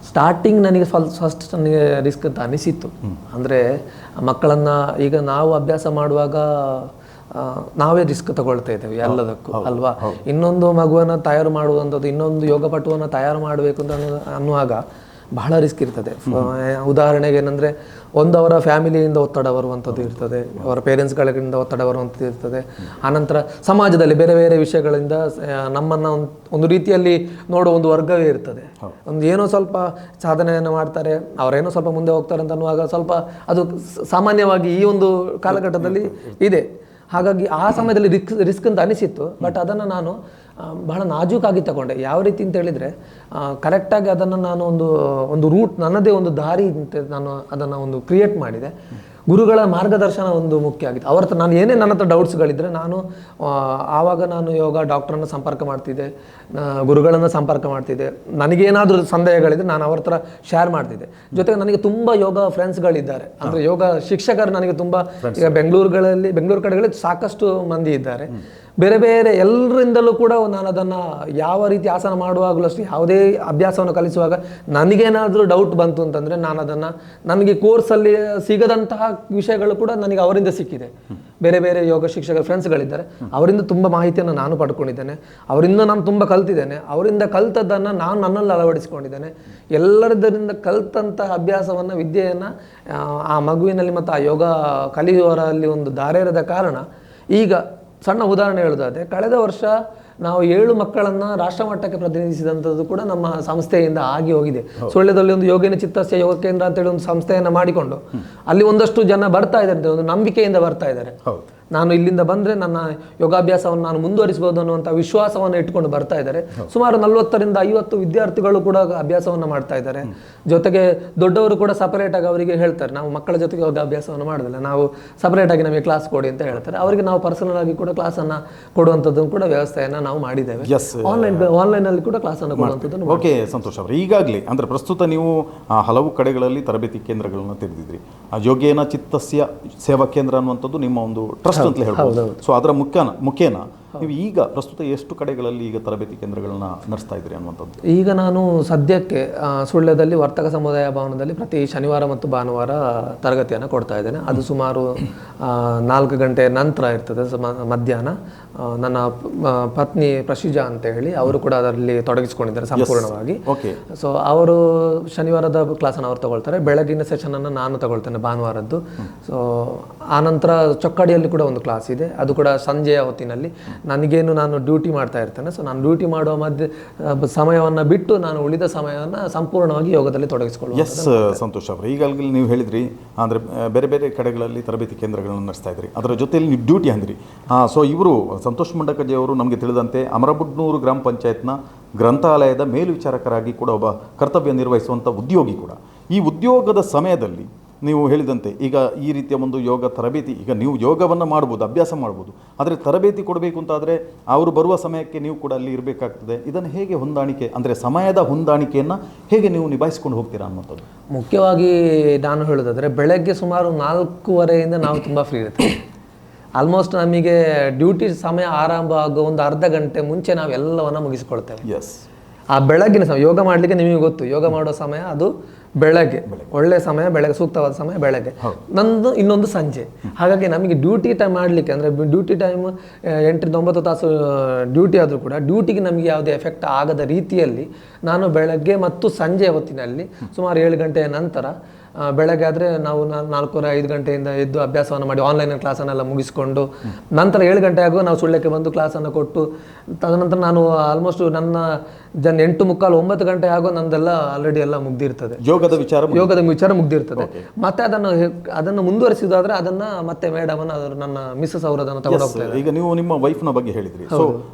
ಸ್ಟಾರ್ಟಿಂಗ್ ನನಗೆ ಫಸ್ಟ್ ನನಗೆ ರಿಸ್ಕ್ ಅಂತ ಅನಿಸಿತ್ತು. ಅಂದರೆ ಮಕ್ಕಳನ್ನು ಈಗ ನಾವು ಅಭ್ಯಾಸ ಮಾಡುವಾಗ ನಾವೇ ರಿಸ್ಕ್ ತಗೊಳ್ತಾ ಇದ್ದೇವೆ ಎಲ್ಲದಕ್ಕೂ ಅಲ್ವಾ. ಇನ್ನೊಂದು ಮಗುವನ್ನು ತಯಾರು ಮಾಡುವಂಥದ್ದು, ಇನ್ನೊಂದು ಯೋಗಪಟುವನ್ನು ತಯಾರು ಮಾಡಬೇಕು ಅಂತ ಅನ್ನುವಾಗ ಬಹಳ ರಿಸ್ಕ್ ಇರ್ತದೆ. ಉದಾಹರಣೆಗೆ ಏನಂದರೆ ಅವರ ಫ್ಯಾಮಿಲಿಯಿಂದ ಒತ್ತಡ ಬರುವಂಥದ್ದು ಇರ್ತದೆ, ಅವರ ಪೇರೆಂಟ್ಸ್ಗಳಿಂದ ಒತ್ತಡ ಬರುವಂಥದ್ದು ಇರ್ತದೆ. ಆನಂತರ ಸಮಾಜದಲ್ಲಿ ಬೇರೆ ಬೇರೆ ವಿಷಯಗಳಿಂದ ನಮ್ಮನ್ನು ಒಂದು ರೀತಿಯಲ್ಲಿ ನೋಡೋ ಒಂದು ವರ್ಗವೇ ಇರ್ತದೆ. ಏನೋ ಸ್ವಲ್ಪ ಸಾಧನೆಯನ್ನು ಮಾಡ್ತಾರೆ, ಅವರೇನೋ ಸ್ವಲ್ಪ ಮುಂದೆ ಹೋಗ್ತಾರೆ ಅಂತ ಅನ್ನುವಾಗ ಸ್ವಲ್ಪ ಅದು ಸಾಮಾನ್ಯವಾಗಿ ಈ ಒಂದು ಕಾಲಘಟ್ಟದಲ್ಲಿ ಇದೆ. ಹಾಗಾಗಿ ಆ ಸಮಯದಲ್ಲಿ ರಿಸ್ಕ್ ಅಂತ ಅನಿಸಿತ್ತು. ಬಟ್ ಅದನ್ನು ನಾನು ಬಹಳ ನಾಜೂಕಾಗಿ ತಗೊಂಡೆ. ಯಾವ ರೀತಿ ಅಂತ ಹೇಳಿದರೆ ಕರೆಕ್ಟಾಗಿ ಅದನ್ನು ನಾನು ಒಂದು ರೂಟ್, ನನ್ನದೇ ಒಂದು ದಾರಿ ನಾನು ಅದನ್ನು ಒಂದು ಕ್ರಿಯೇಟ್ ಮಾಡಿದೆ. ಗುರುಗಳ ಮಾರ್ಗದರ್ಶನ ಒಂದು ಮುಖ್ಯ ಆಗಿತ್ತು. ಅವ್ರ ಹತ್ರ ನಾನು ಏನೇ ನನ್ನ ಹತ್ರ ಡೌಟ್ಸ್ಗಳಿದ್ದರೆ ಆವಾಗ ನಾನು ಯೋಗ ಡಾಕ್ಟ್ರನ್ನು ಸಂಪರ್ಕ ಮಾಡ್ತಿದ್ದೆ, ಗುರುಗಳನ್ನು ಸಂಪರ್ಕ ಮಾಡ್ತಿದ್ದೆ. ನನಗೇನಾದರೂ ಸಂದೇಹಗಳಿದ್ರೆ ನಾನು ಅವ್ರ ಹತ್ರ ಶೇರ್ ಮಾಡ್ತಿದ್ದೆ. ಜೊತೆಗೆ ನನಗೆ ತುಂಬ ಯೋಗ ಫ್ರೆಂಡ್ಸ್ಗಳಿದ್ದಾರೆ, ಅಂದರೆ ಯೋಗ ಶಿಕ್ಷಕರು ನನಗೆ ತುಂಬ, ಈಗ ಬೆಂಗಳೂರು ಕಡೆಗಳಲ್ಲಿ ಸಾಕಷ್ಟು ಮಂದಿ ಇದ್ದಾರೆ. ಬೇರೆ ಬೇರೆ ಎಲ್ಲರಿಂದಲೂ ಕೂಡ ನಾನು ಅದನ್ನು ಯಾವ ರೀತಿ ಆಸನ ಮಾಡುವಾಗಲೂ ಅಷ್ಟೇ, ಯಾವುದೇ ಅಭ್ಯಾಸವನ್ನು ಕಲಿಸುವಾಗ ನನಗೇನಾದರೂ ಡೌಟ್ ಬಂತು ಅಂತಂದರೆ ನಾನು ಅದನ್ನು, ನನಗೆ ಕೋರ್ಸಲ್ಲಿ ಸಿಗದಂತಹ ವಿಷಯಗಳು ಕೂಡ ನನಗೆ ಅವರಿಂದ ಸಿಕ್ಕಿದೆ. ಬೇರೆ ಬೇರೆ ಯೋಗ ಶಿಕ್ಷಕರ ಫ್ರೆಂಡ್ಸ್ಗಳಿದ್ದಾರೆ, ಅವರಿಂದ ತುಂಬ ಮಾಹಿತಿಯನ್ನು ನಾನು ಪಡ್ಕೊಂಡಿದ್ದೇನೆ, ಅವರಿಂದ ನಾನು ತುಂಬ ಕಲ್ತಿದ್ದೇನೆ. ಅವರಿಂದ ಕಲ್ತದ್ದನ್ನು ನಾನು ನನ್ನಲ್ಲಿ ಅಳವಡಿಸಿಕೊಂಡಿದ್ದೇನೆ. ಎಲ್ಲರಿಂದ ಕಲ್ತಂತಹ ಅಭ್ಯಾಸವನ್ನು, ವಿದ್ಯೆಯನ್ನು ಆ ಮಗುವಿನಲ್ಲಿ ಮತ್ತು ಆ ಯೋಗ ಕಲಿಯುವವರಲ್ಲಿ ಒಂದು ದಾರಿ ಇರದ ಕಾರಣ ಈಗ ಸಣ್ಣ ಉದಾಹರಣೆ ಹೇಳೋದಾದ್ರೆ ಕಳೆದ ವರ್ಷ ನಾವು 7 ಮಕ್ಕಳನ್ನ ರಾಷ್ಟ್ರಮಟ್ಟಕ್ಕೆ ಪ್ರತಿನಿಧಿಸಿದಂಥದ್ದು ಕೂಡ ನಮ್ಮ ಸಂಸ್ಥೆಯಿಂದ ಆಗಿ ಹೋಗಿದೆ. ಸುಳ್ಯದಲ್ಲಿ ಒಂದು ಯೋಗಿನ ಚಿತ್ತಸ್ಯ ಯೋಗ ಕೇಂದ್ರ ಅಂತೇಳಿ ಒಂದು ಸಂಸ್ಥೆಯನ್ನು ಮಾಡಿಕೊಂಡು ಅಲ್ಲಿ ಒಂದಷ್ಟು ಜನ ಬರ್ತಾ ಇದ್ದಾರೆ, ಒಂದು ನಂಬಿಕೆಯಿಂದ ಬರ್ತಾ ಇದ್ದಾರೆ. ನಾನು ಇಲ್ಲಿಂದ ಬಂದರೆ ನನ್ನ ಯೋಗಾಭ್ಯಾಸವನ್ನು ನಾನು ಮುಂದುವರಿಸಬಹುದು ಅನ್ನುವಂಥ ವಿಶ್ವಾಸವನ್ನು ಇಟ್ಕೊಂಡು ಬರ್ತಾ ಇದ್ದಾರೆ. ಸುಮಾರು 40ರಿಂದ 50 ವಿದ್ಯಾರ್ಥಿಗಳು ಕೂಡ ಅಭ್ಯಾಸವನ್ನು ಮಾಡ್ತಾ ಇದ್ದಾರೆ. ಜೊತೆಗೆ ದೊಡ್ಡವರು ಕೂಡ ಸಪರೇಟ್ ಆಗಿ ಅವರಿಗೆ ಹೇಳ್ತಾರೆ, ನಾವು ಮಕ್ಕಳ ಜೊತೆಗೆ ಯೋಗಾಭ್ಯಾಸವನ್ನು ಮಾಡೋದಿಲ್ಲ, ನಾವು ಸಪರೇಟ್ ಆಗಿ ನಮಗೆ ಕ್ಲಾಸ್ ಕೊಡಿ ಅಂತ ಹೇಳ್ತಾರೆ. ಅವರಿಗೆ ನಾವು ಪರ್ಸನಲ್ ಆಗಿ ಕೂಡ ಕ್ಲಾಸನ್ನು ಕೊಡುವಂಥದ್ದು ಕೂಡ ವ್ಯವಸ್ಥೆಯನ್ನು ನಾವು ಮಾಡಿದ್ದೇವೆ. ಆನ್ಲೈನಲ್ಲಿ ಕೂಡ ಕ್ಲಾಸನ್ನು ಕೊಡುವಂಥದ್ದು. ಓಕೆ ಸಂತೋಷ್ ಅವರು, ಈಗಾಗಲೇ ಅಂದರೆ ಪ್ರಸ್ತುತ ನೀವು ಹಲವು ಕಡೆಗಳಲ್ಲಿ ತರಬೇತಿ ಕೇಂದ್ರಗಳನ್ನು ತೆರೆದಿದ್ರಿ. ಯೋಗೇನ ಚಿತ್ತಸ್ಯ ಸೇವಾ ಕೇಂದ್ರ ಅನ್ನುವಂಥದ್ದು ನಿಮ್ಮ ಒಂದು ಟ್ರಸ್ಟ್ ಅಂತಲೇ ಹೇಳ್ಬೋದು. ಸೊ ಅದರ ಮುಖೇನ ನೀವು ಈಗ ಪ್ರಸ್ತುತ ಎಷ್ಟು ಕಡೆಗಳಲ್ಲಿ ಈಗ ತರಬೇತಿ ಕೇಂದ್ರಗಳನ್ನ ನಡೆಸ್ತಾ ಇದ್ದೀರಿ ಅನ್ನುವಂಥದ್ದು? ಈಗ ನಾನು ಸದ್ಯಕ್ಕೆ ಸುಳ್ಯದಲ್ಲಿ ವರ್ತಕ ಸಮುದಾಯ ಭವನದಲ್ಲಿ ಪ್ರತಿ ಶನಿವಾರ ಮತ್ತು ಭಾನುವಾರ ತರಗತಿಯನ್ನು ಕೊಡ್ತಾ ಇದ್ದೇನೆ. ಅದು ಸುಮಾರು 4 ಗಂಟೆ ನಂತರ ಇರ್ತದೆ, ಮಧ್ಯಾಹ್ನ. ನನ್ನ ಪತ್ನಿ ಪ್ರಶಿಜಾ ಅಂತ ಹೇಳಿ ಅವರು ಕೂಡ ಅದರಲ್ಲಿ ತೊಡಗಿಸಿಕೊಂಡಿದ್ದಾರೆ ಸಂಪೂರ್ಣವಾಗಿ. ಸೊ ಅವರು ಶನಿವಾರದ ಕ್ಲಾಸನ್ನು ಅವ್ರು ತಗೊಳ್ತಾರೆ, ಬೆಳಗಿನ ಸೆಷನನ್ನು ನಾನು ತಗೊಳ್ತೇನೆ ಭಾನುವಾರದ್ದು. ಸೊ ಆನಂತರ ಚೊಕ್ಕಡಿಯಲ್ಲಿ ಕೂಡ ಒಂದು ಕ್ಲಾಸ್ ಇದೆ, ಅದು ಕೂಡ ಸಂಜೆಯ ಹೊತ್ತಿನಲ್ಲಿ. ನಾನು ಡ್ಯೂಟಿ ಮಾಡ್ತಾ ಇರ್ತೇನೆ. ಸೊ ನಾನು ಡ್ಯೂಟಿ ಮಾಡುವ ಮಧ್ಯೆ ಸಮಯವನ್ನು ಬಿಟ್ಟು ನಾನು ಉಳಿದ ಸಮಯವನ್ನು ಸಂಪೂರ್ಣವಾಗಿ ಯೋಗದಲ್ಲಿ ತೊಡಗಿಸಿಕೊಳ್ಳುವ. ಎಸ್ ಸಂತೋಷ್ ಅವರು, ಈಗಾಗಲೇ ನೀವು ಹೇಳಿದ್ರಿ ಅಂದರೆ ಬೇರೆ ಬೇರೆ ಕಡೆಗಳಲ್ಲಿ ತರಬೇತಿ ಕೇಂದ್ರಗಳನ್ನು ನಡೆಸ್ತಾ ಇದ್ರಿ, ಅದರ ಜೊತೆಯಲ್ಲಿ ನೀವು ಡ್ಯೂಟಿ ಅಂದ್ರಿ. ಸೊ ಇವರು ಸಂತೋಷ್ ಮಂಡಕಜಿ ಅವರು ನಮಗೆ ತಿಳಿದಂತೆ ಅಮರಬುಡ್ನೂರು ಗ್ರಾಮ ಪಂಚಾಯತ್ನ ಗ್ರಂಥಾಲಯದ ಮೇಲ್ವಿಚಾರಕರಾಗಿ ಕೂಡ ಒಬ್ಬ ಕರ್ತವ್ಯ ನಿರ್ವಹಿಸುವಂಥ ಉದ್ಯೋಗಿ ಕೂಡ. ಈ ಉದ್ಯೋಗದ ಸಮಯದಲ್ಲಿ ನೀವು ಹೇಳಿದಂತೆ ಈಗ ಈ ರೀತಿಯ ಒಂದು ಯೋಗ ತರಬೇತಿ, ಈಗ ನೀವು ಯೋಗವನ್ನು ಮಾಡ್ಬೋದು, ಅಭ್ಯಾಸ ಮಾಡ್ಬೋದು, ಆದರೆ ತರಬೇತಿ ಕೊಡಬೇಕು ಅಂತಾದರೆ ಅವರು ಬರುವ ಸಮಯಕ್ಕೆ ನೀವು ಕೂಡ ಅಲ್ಲಿ ಇರಬೇಕಾಗ್ತದೆ. ಇದನ್ನು ಹೇಗೆ ಹೊಂದಾಣಿಕೆ ಅಂದರೆ ಸಮಯದ ಹೊಂದಾಣಿಕೆಯನ್ನು ಹೇಗೆ ನೀವು ನಿಭಾಯಿಸ್ಕೊಂಡು ಹೋಗ್ತೀರಾ ಅನ್ನೋಂಥದ್ದು? ಮುಖ್ಯವಾಗಿ ನಾನು ಹೇಳೋದಾದರೆ ಬೆಳಗ್ಗೆ ಸುಮಾರು 4:15 ನಾವು ತುಂಬ ಫ್ರೀ ಇರ್ತೀವಿ. ಆಲ್ಮೋಸ್ಟ್ ನಮಗೆ ಡ್ಯೂಟಿ ಸಮಯ ಆರಂಭ ಆಗೋ ಒಂದು ಅರ್ಧ ಗಂಟೆ ಮುಂಚೆ ನಾವು ಎಲ್ಲವನ್ನ ಮುಗಿಸಿಕೊಳ್ತೇವೆ. ಆ ಬೆಳಗಿನ ಸಮಯ ಯೋಗ ಮಾಡಲಿಕ್ಕೆ ನಿಮಗೆ ಗೊತ್ತು, ಯೋಗ ಮಾಡೋ ಸಮಯ ಅದು ಬೆಳಗ್ಗೆ, ಒಳ್ಳೆ ಸಮಯ ಬೆಳಗ್ಗೆ, ಸೂಕ್ತವಾದ ಸಮಯ ಬೆಳಗ್ಗೆ. ನಂದು ಇನ್ನೊಂದು ಸಂಜೆ. ಹಾಗಾಗಿ ನಮಗೆ ಡ್ಯೂಟಿ ಟೈಮ್ ಮಾಡಲಿಕ್ಕೆ ಅಂದರೆ ಡ್ಯೂಟಿ ಟೈಮ್ 8-9 ತಾಸು ಡ್ಯೂಟಿ ಆದರೂ ಕೂಡ ಡ್ಯೂಟಿಗೆ ನಮಗೆ ಯಾವುದೇ ಎಫೆಕ್ಟ್ ಆಗದ ರೀತಿಯಲ್ಲಿ ನಾನು ಬೆಳಗ್ಗೆ ಮತ್ತು ಸಂಜೆ ಹೊತ್ತಿನಲ್ಲಿ ಸುಮಾರು 7 ಗಂಟೆಯ ನಂತರ, ಬೆಳಗ್ಗೆ ಆದರೆ ನಾವು 4-5 ಗಂಟೆಯಿಂದ ಎದ್ದು ಅಭ್ಯಾಸವನ್ನು ಮಾಡಿ ಆನ್ಲೈನ್ ಕ್ಲಾಸನ್ನೆಲ್ಲ ಮುಗಿಸ್ಕೊಂಡು ನಂತರ 7 ಗಂಟೆ ಆಗುವ ನಾವು ಸುಳ್ಯಕ್ಕೆ ಬಂದು ಕ್ಲಾಸನ್ನು ಕೊಟ್ಟು ತದನಂತರ ನಾನು ಆಲ್ಮೋಸ್ಟ್ ನನ್ನ 8:45-9 ಗಂಟೆ ಆಗೋ ನಂದೆಲ್ಲ ಆಲ್ರೆಡಿ ಎಲ್ಲ ಮುಗ್ದಿರ್ತದೆ, ಯೋಗದ ವಿಚಾರ ಮುಗ್ದಿರ್ತದೆ. ಮತ್ತೆ ಅದನ್ನು ಮುಂದುವರಿಸಿದಾದ್ರೆ ಅದನ್ನ ಮತ್ತೆ ಮೇಡಮ್ ನನ್ನ ಮಿಸ್ಸಸ್ ಅವರು ಅದನ್ನು ತಗೊಂಡು ಹೋಗ್ತಾರೆ. ಈಗ ನೀವು ನಿಮ್ಮ ವೈಫ್ನ ಬಗ್ಗೆ ಹೇಳಿದ್ರಿ, ಸೊ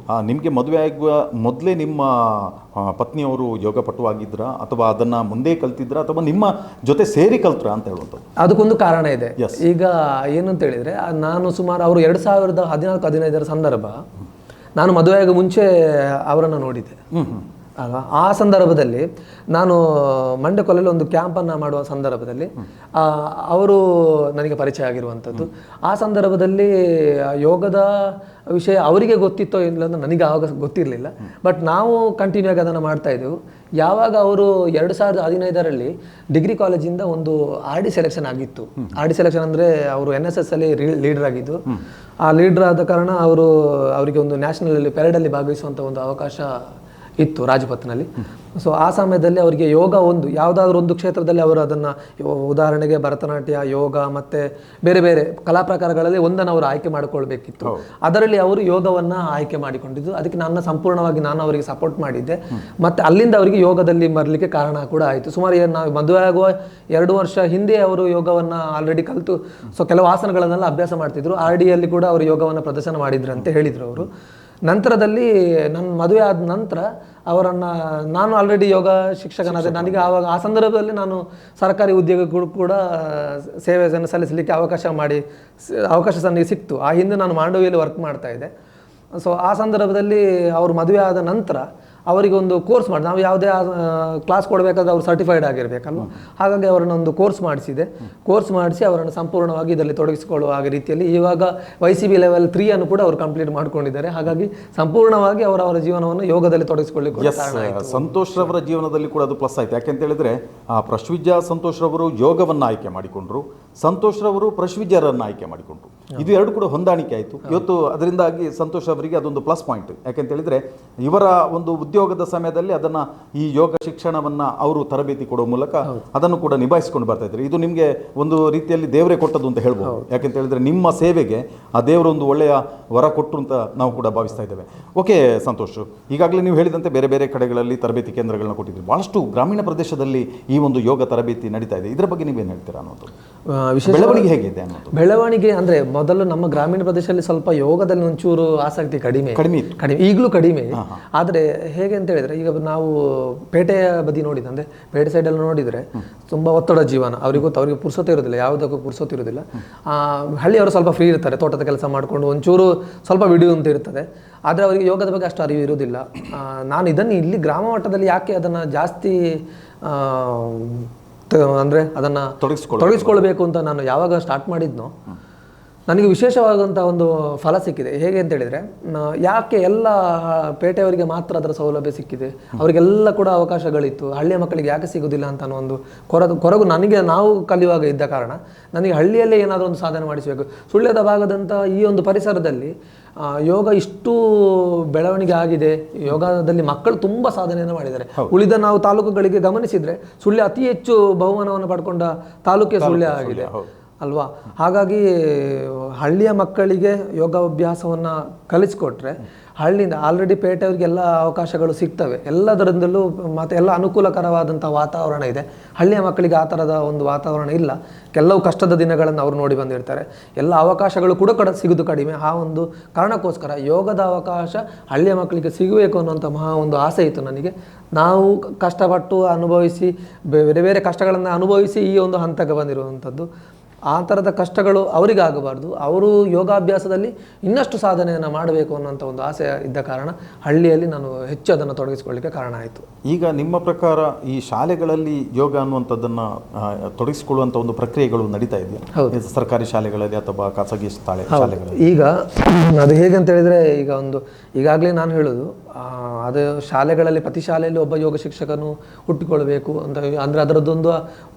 ನಿಮಗೆ ಮದುವೆ ಆಗುವ ಮೊದಲೇ ನಿಮ್ಮ ಪತ್ನಿಯವರು ಯೋಗ ಪಟುವಾಗಿದ್ರ ಅಥವಾ ಅದನ್ನ ಮುಂದೆ ಕಲ್ತಿದ್ರ ಅಥವಾ ನಿಮ್ಮ ಜೊತೆ ಸೇರಿ ಕಲ್ತ್ರ ಅಂತ ಹೇಳುವಂಥದ್ದು? ಅದಕ್ಕೊಂದು ಕಾರಣ ಇದೆ. ಈಗ ಏನು ಅಂತ ಹೇಳಿದ್ರೆ, ನಾನು ಸುಮಾರು ಅವರು 2014-15 ಸಂದರ್ಭ ನಾನು ಮದುವೆಯಾಗ ಮುಂಚೆ ಅವರನ್ನು ನೋಡಿದ್ದೆ. ಆ ಸಂದರ್ಭದಲ್ಲಿ ನಾನು ಮಂಡ್ಯಕೊಲ್ಲಲ್ಲಿ ಒಂದು ಕ್ಯಾಂಪನ್ನು ಮಾಡುವ ಸಂದರ್ಭದಲ್ಲಿ ಅವರು ನನಗೆ ಪರಿಚಯ ಆಗಿರುವಂಥದ್ದು. ಆ ಸಂದರ್ಭದಲ್ಲಿ ಯೋಗದ ವಿಷಯ ಅವರಿಗೆ ಗೊತ್ತಿತ್ತೋ ಇಲ್ಲ ಅಂತ ನನಗೆ ಆವಾಗ ಗೊತ್ತಿರಲಿಲ್ಲ. ಬಟ್ ನಾವು ಕಂಟಿನ್ಯೂ ಆಗಿ ಅದನ್ನು ಮಾಡ್ತಾ ಇದ್ದೆವು. ಯಾವಾಗ ಅವರು 2015ರಲ್ಲಿ ಡಿಗ್ರಿ ಕಾಲೇಜಿಂದ ಒಂದು RD ಸೆಲೆಕ್ಷನ್ ಆಗಿತ್ತು. RD ಸೆಲೆಕ್ಷನ್ ಅಂದರೆ ಅವರು NSS ಅಲ್ಲಿ ಲೀಡರ್ ಆಗಿದ್ದು. ಆ ಲೀಡರ್ ಆದ ಕಾರಣ ಅವರಿಗೆ ಒಂದು ನ್ಯಾಷನಲ್ ಪೆರೇಡಲ್ಲಿ ಭಾಗವಹಿಸುವಂಥ ಒಂದು ಅವಕಾಶ ಇತ್ತು ರಾಜಪಥ್ನಲ್ಲಿ. ಸೊ ಆ ಸಮಯದಲ್ಲಿ ಅವರಿಗೆ ಯೋಗ ಯಾವುದಾದ್ರೂ ಒಂದು ಕ್ಷೇತ್ರದಲ್ಲಿ ಅವರು ಅದನ್ನು, ಉದಾಹರಣೆಗೆ ಭರತನಾಟ್ಯ, ಯೋಗ ಮತ್ತು ಬೇರೆ ಬೇರೆ ಕಲಾ ಪ್ರಕಾರಗಳಲ್ಲಿ ಒಂದನ್ನು ಅವರು ಆಯ್ಕೆ ಮಾಡಿಕೊಳ್ಬೇಕಿತ್ತು. ಅದರಲ್ಲಿ ಅವರು ಯೋಗವನ್ನು ಆಯ್ಕೆ ಮಾಡಿಕೊಂಡಿದ್ದು. ಅದಕ್ಕೆ ಸಂಪೂರ್ಣವಾಗಿ ನಾನು ಅವರಿಗೆ ಸಪೋರ್ಟ್ ಮಾಡಿದ್ದೆ. ಮತ್ತು ಅಲ್ಲಿಂದ ಅವರಿಗೆ ಯೋಗದಲ್ಲಿ ಬರಲಿಕ್ಕೆ ಕಾರಣ ಕೂಡ ಆಯಿತು. ಸುಮಾರು ನಾವು ಮದುವೆ ಆಗುವ 2 ವರ್ಷ ಹಿಂದೆ ಅವರು ಯೋಗವನ್ನು ಆಲ್ರೆಡಿ ಕಲಿತು ಸೊ ಕೆಲವು ಆಸನಗಳನ್ನೆಲ್ಲ ಅಭ್ಯಾಸ ಮಾಡ್ತಿದ್ರು. RDಯಲ್ಲಿ ಕೂಡ ಅವರು ಯೋಗವನ್ನು ಪ್ರದರ್ಶನ ಮಾಡಿದ್ರು ಅಂತ ಹೇಳಿದರು ಅವರು. ನಂತರದಲ್ಲಿ ನನ್ನ ಮದುವೆ ಆದ ನಂತರ ಅವರನ್ನು ನಾನು ಆಲ್ರೆಡಿ ಯೋಗ ಶಿಕ್ಷಕನಾದೆ. ನನಗೆ ಆ ಸಂದರ್ಭದಲ್ಲಿ ನಾನು ಸರ್ಕಾರಿ ಉದ್ಯೋಗಕ್ಕೂ ಕೂಡ ಸೇವೆಯನ್ನು ಸಲ್ಲಿಸಲಿಕ್ಕೆ ಅವಕಾಶ ನನಗೆ ಸಿಕ್ತು. ಆ ಹಿಂದೆ ನಾನು ಮಾಂಡವಿಯಲ್ಲಿ ವರ್ಕ್ ಮಾಡ್ತಾ ಇದ್ದೆ. ಸೊ ಆ ಸಂದರ್ಭದಲ್ಲಿ ಅವರು ಮದುವೆ ಆದ ನಂತರ ಅವರಿಗೆ ಒಂದು ಕೋರ್ಸ್ ಮಾಡಿ, ನಾವು ಯಾವುದೇ ಕ್ಲಾಸ್ ಕೊಡಬೇಕಾದ್ರೆ ಅವರು ಸರ್ಟಿಫೈಡ್ ಆಗಿರಬೇಕಲ್ವ, ಹಾಗಾಗಿ ಅವರನ್ನು ಒಂದು ಕೋರ್ಸ್ ಮಾಡಿಸಿ ಅವರನ್ನು ಸಂಪೂರ್ಣವಾಗಿ ಇದರಲ್ಲಿ ತೊಡಗಿಸಿಕೊಳ್ಳುವ ರೀತಿಯಲ್ಲಿ ಇವಾಗ YCB ಲೆವೆಲ್ 3 ಅನ್ನು ಕೂಡ ಅವರು ಕಂಪ್ಲೀಟ್ ಮಾಡ್ಕೊಂಡಿದ್ದಾರೆ. ಹಾಗಾಗಿ ಸಂಪೂರ್ಣವಾಗಿ ಅವರ ಜೀವನವನ್ನು ಯೋಗದಲ್ಲಿ ತೊಡಗಿಸಿಕೊಳ್ಳಿಕ್ಕೆ ಸಂತೋಷ್ ರವರ ಜೀವನದಲ್ಲಿ ಕೂಡ ಅದು ಪ್ಲಸ್ ಆಯ್ತು. ಯಾಕೆಂತ ಹೇಳಿದ್ರೆ ಪ್ರಶ್ವಿಜ್ಯ ಸಂತೋಷ್ ರವರು ಯೋಗವನ್ನು ಆಯ್ಕೆ ಮಾಡಿಕೊಂಡ್ರು, ಸಂತೋಷ್ ರವರು ಪ್ರಶ್ವಿಜ್ಯರನ್ನು ಆಯ್ಕೆ ಮಾಡಿಕೊಂಡ್ರು. ಇದು ಎರಡು ಕೂಡ ಹೊಂದಾಣಿಕೆ ಆಯಿತು ಇವತ್ತು. ಅದರಿಂದಾಗಿ ಸಂತೋಷ್ ಅವರಿಗೆ ಅದೊಂದು ಪ್ಲಸ್ ಪಾಯಿಂಟ್. ಯಾಕೆಂತ ಹೇಳಿದ್ರೆ ಇವರ ಒಂದು ಉದ್ಯೋಗದ ಸಮಯದಲ್ಲಿ ಅದನ್ನು ಈ ಯೋಗ ಶಿಕ್ಷಣವನ್ನು ಅವರು ತರಬೇತಿ ಕೊಡುವ ಮೂಲಕ ಅದನ್ನು ಕೂಡ ನಿಭಾಯಿಸಿಕೊಂಡು ಬರ್ತಾ ಇದ್ದಾರೆ. ಇದು ನಿಮಗೆ ಒಂದು ರೀತಿಯಲ್ಲಿ ದೇವರೇ ಕೊಟ್ಟದ್ದು ಅಂತ ಹೇಳ್ಬೋದು. ಯಾಕೆಂತ ಹೇಳಿದ್ರೆ ನಿಮ್ಮ ಸೇವೆಗೆ ಆ ದೇವರು ಒಂದು ಒಳ್ಳೆಯ ವರ ಕೊಟ್ಟರು ಅಂತ ನಾವು ಕೂಡ ಭಾವಿಸ್ತಾ ಇದ್ದೇವೆ. ಓಕೆ ಸಂತೋಷ್, ಈಗಾಗಲೇ ನೀವು ಹೇಳಿದಂತೆ ಬೇರೆ ಬೇರೆ ಕಡೆಗಳಲ್ಲಿ ತರಬೇತಿ ಕೇಂದ್ರಗಳನ್ನ ಕೊಟ್ಟಿದ್ದೀರಿ. ಭಾಳಷ್ಟು ಗ್ರಾಮೀಣ ಪ್ರದೇಶದಲ್ಲಿ ಈ ಒಂದು ಯೋಗ ತರಬೇತಿ ನಡೀತಾ ಇದೆ. ಇದರ ಬಗ್ಗೆ ನೀವೇನು ಹೇಳ್ತೀರಾ ಅನ್ನೋದು, ಬೆಳವಣಿಗೆ ಹೇಗಿದೆ ಅನ್ನೋದು? ಬೆಳವಣಿಗೆ ಅಂದರೆ ಮೊದಲು ನಮ್ಮ ಗ್ರಾಮೀಣ ಪ್ರದೇಶದಲ್ಲಿ ಸ್ವಲ್ಪ ಯೋಗದಲ್ಲಿ ಒಂಚೂರು ಆಸಕ್ತಿ ಕಡಿಮೆ, ಈಗಲೂ ಕಡಿಮೆ. ಆದರೆ ಹೇಗೆ ಅಂತ ಹೇಳಿದರೆ, ಈಗ ನಾವು ಪೇಟೆಯ ಬದಿ ನೋಡಿದ ಅಂದರೆ ಪೇಟೆ ಸೈಡಲ್ಲಿ ನೋಡಿದರೆ ತುಂಬ ಒತ್ತಡ ಜೀವನ, ಅವರಿಗೆ ಪುರ್ಸೊತ್ತು ಇರೋದಿಲ್ಲ, ಯಾವುದಕ್ಕೂ ಪುರ್ಸೊತ್ತು ಇರೋದಿಲ್ಲ. ಹಳ್ಳಿಯವರು ಸ್ವಲ್ಪ ಫ್ರೀ ಇರ್ತಾರೆ, ತೋಟದ ಕೆಲಸ ಮಾಡಿಕೊಂಡು ಒಂಚೂರು ಸ್ವಲ್ಪ ಬಿಡು ಅಂತ ಇರ್ತದೆ. ಆದರೆ ಅವರಿಗೆ ಯೋಗದ ಬಗ್ಗೆ ಅಷ್ಟು ಅರಿವು ಇರುವುದಿಲ್ಲ. ನಾನು ಇದನ್ನು ಇಲ್ಲಿ ಗ್ರಾಮ ಮಟ್ಟದಲ್ಲಿ ಯಾಕೆ ಅದನ್ನು ಜಾಸ್ತಿ ಅಂದರೆ ಅದನ್ನು ತೊಡಗಿಸ್ಕೊಳ್ಬೇಕು ಅಂತ ನಾನು ಯಾವಾಗ ಸ್ಟಾರ್ಟ್ ಮಾಡಿದ್ನೋ, ನನಗೆ ವಿಶೇಷವಾದಂಥ ಒಂದು ಫಲ ಸಿಕ್ಕಿದೆ. ಹೇಗೆ ಅಂತ ಹೇಳಿದರೆ, ಯಾಕೆ ಎಲ್ಲ ಪೇಟೆಯವರಿಗೆ ಮಾತ್ರ ಅದರ ಸೌಲಭ್ಯ ಸಿಕ್ಕಿದೆ, ಅವರಿಗೆಲ್ಲ ಕೂಡ ಅವಕಾಶಗಳಿತ್ತು, ಹಳ್ಳಿಯ ಮಕ್ಕಳಿಗೆ ಯಾಕೆ ಸಿಗೋದಿಲ್ಲ ಅಂತ ಅನ್ನೋ ಒಂದು ಕೊರಗು ನನಗೆ ನಾವು ಕಲಿಯುವಾಗ ಇದ್ದ ಕಾರಣ ನನಗೆ ಹಳ್ಳಿಯಲ್ಲೇ ಏನಾದರೂ ಒಂದು ಸಾಧನೆ ಮಾಡಿಸಬೇಕು. ಸುಳ್ಯದ ಭಾಗದಂಥ ಈ ಒಂದು ಪರಿಸರದಲ್ಲಿ ಯೋಗ ಇಷ್ಟು ಬೆಳವಣಿಗೆ ಆಗಿದೆ, ಯೋಗದಲ್ಲಿ ಮಕ್ಕಳು ತುಂಬ ಸಾಧನೆಯನ್ನು ಮಾಡಿದ್ದಾರೆ. ಉಳಿದ ನಾವು ತಾಲೂಕುಗಳಿಗೆ ಗಮನಿಸಿದರೆ ಸುಳ್ಯ ಅತಿ ಹೆಚ್ಚು ಬಹುಮಾನವನ್ನು ಪಡ್ಕೊಂಡ ತಾಲೂಕೇ ಸುಳ್ಯ ಆಗಿದೆ ಅಲ್ವಾ. ಹಾಗಾಗಿ ಹಳ್ಳಿಯ ಮಕ್ಕಳಿಗೆ ಯೋಗಾಭ್ಯಾಸವನ್ನು ಕಲಿಸಿಕೊಟ್ರೆ ಹಳ್ಳಿಯಿಂದ ಆಲ್ರೆಡಿ ಪೇಟೆಯವರಿಗೆಲ್ಲ ಅವಕಾಶಗಳು ಸಿಗ್ತವೆ, ಎಲ್ಲದರಿಂದಲೂ ಮತ್ತು ಎಲ್ಲ ಅನುಕೂಲಕರವಾದಂಥ ವಾತಾವರಣ ಇದೆ. ಹಳ್ಳಿಯ ಮಕ್ಕಳಿಗೆ ಆ ಥರದ ಒಂದು ವಾತಾವರಣ ಇಲ್ಲ. ಕೆಲವು ಕಷ್ಟದ ದಿನಗಳನ್ನು ಅವರು ನೋಡಿ ಬಂದಿರ್ತಾರೆ, ಎಲ್ಲ ಅವಕಾಶಗಳು ಕೂಡ ಸಿಗೋದು ಕಡಿಮೆ. ಆ ಒಂದು ಕಾರಣಕ್ಕೋಸ್ಕರ ಯೋಗದ ಅವಕಾಶ ಹಳ್ಳಿಯ ಮಕ್ಕಳಿಗೆ ಸಿಗಬೇಕು ಅನ್ನುವಂಥ ಮಹಾ ಒಂದು ಆಸೆ ಇತ್ತು ನನಗೆ. ನಾವು ಕಷ್ಟಪಟ್ಟು ಅನುಭವಿಸಿ ಬೇರೆ ಬೇರೆ ಕಷ್ಟಗಳನ್ನು ಅನುಭವಿಸಿ ಈ ಒಂದು ಹಂತಕ್ಕೆ ಬಂದಿರುವಂಥದ್ದು. ಆ ಥರದ ಕಷ್ಟಗಳು ಅವರಿಗಾಗಬಾರ್ದು. ಅವರು ಯೋಗಾಭ್ಯಾಸದಲ್ಲಿ ಇನ್ನಷ್ಟು ಸಾಧನೆಯನ್ನು ಮಾಡಬೇಕು ಅನ್ನೋಂಥ ಒಂದು ಆಸೆ ಇದ್ದ ಕಾರಣ ಹಳ್ಳಿಯಲ್ಲಿ ನಾನು ಹೆಚ್ಚು ಅದನ್ನು ತೊಡಗಿಸಿಕೊಳ್ಳಿಕ್ಕೆ ಕಾರಣ ಆಯಿತು. ಈಗ ನಿಮ್ಮ ಪ್ರಕಾರ ಈ ಶಾಲೆಗಳಲ್ಲಿ ಯೋಗ ಅನ್ನುವಂಥದ್ದನ್ನು ತೊಡಗಿಸಿಕೊಳ್ಳುವಂಥ ಒಂದು ಪ್ರಕ್ರಿಯೆಗಳು ನಡೀತಾ ಇದೆಯಾ? ಹೌದು, ಸರ್ಕಾರಿ ಶಾಲೆಗಳಲ್ಲಿ ಅಥವಾ ಖಾಸಗಿ ಶಾಲೆಗಳಲ್ಲಿ. ಈಗ ಅದು ಹೇಗಂತ ಹೇಳಿದರೆ, ಈಗಾಗಲೇ ನಾನು ಹೇಳೋದು, ಅದು ಶಾಲೆಗಳಲ್ಲಿ ಪ್ರತಿ ಶಾಲೆಯಲ್ಲಿ ಒಬ್ಬ ಯೋಗ ಶಿಕ್ಷಕನು ಹುಟ್ಟಿಕೊಳ್ಬೇಕು ಅಂತ ಅಂದರೆ ಅದರದ್ದೊಂದು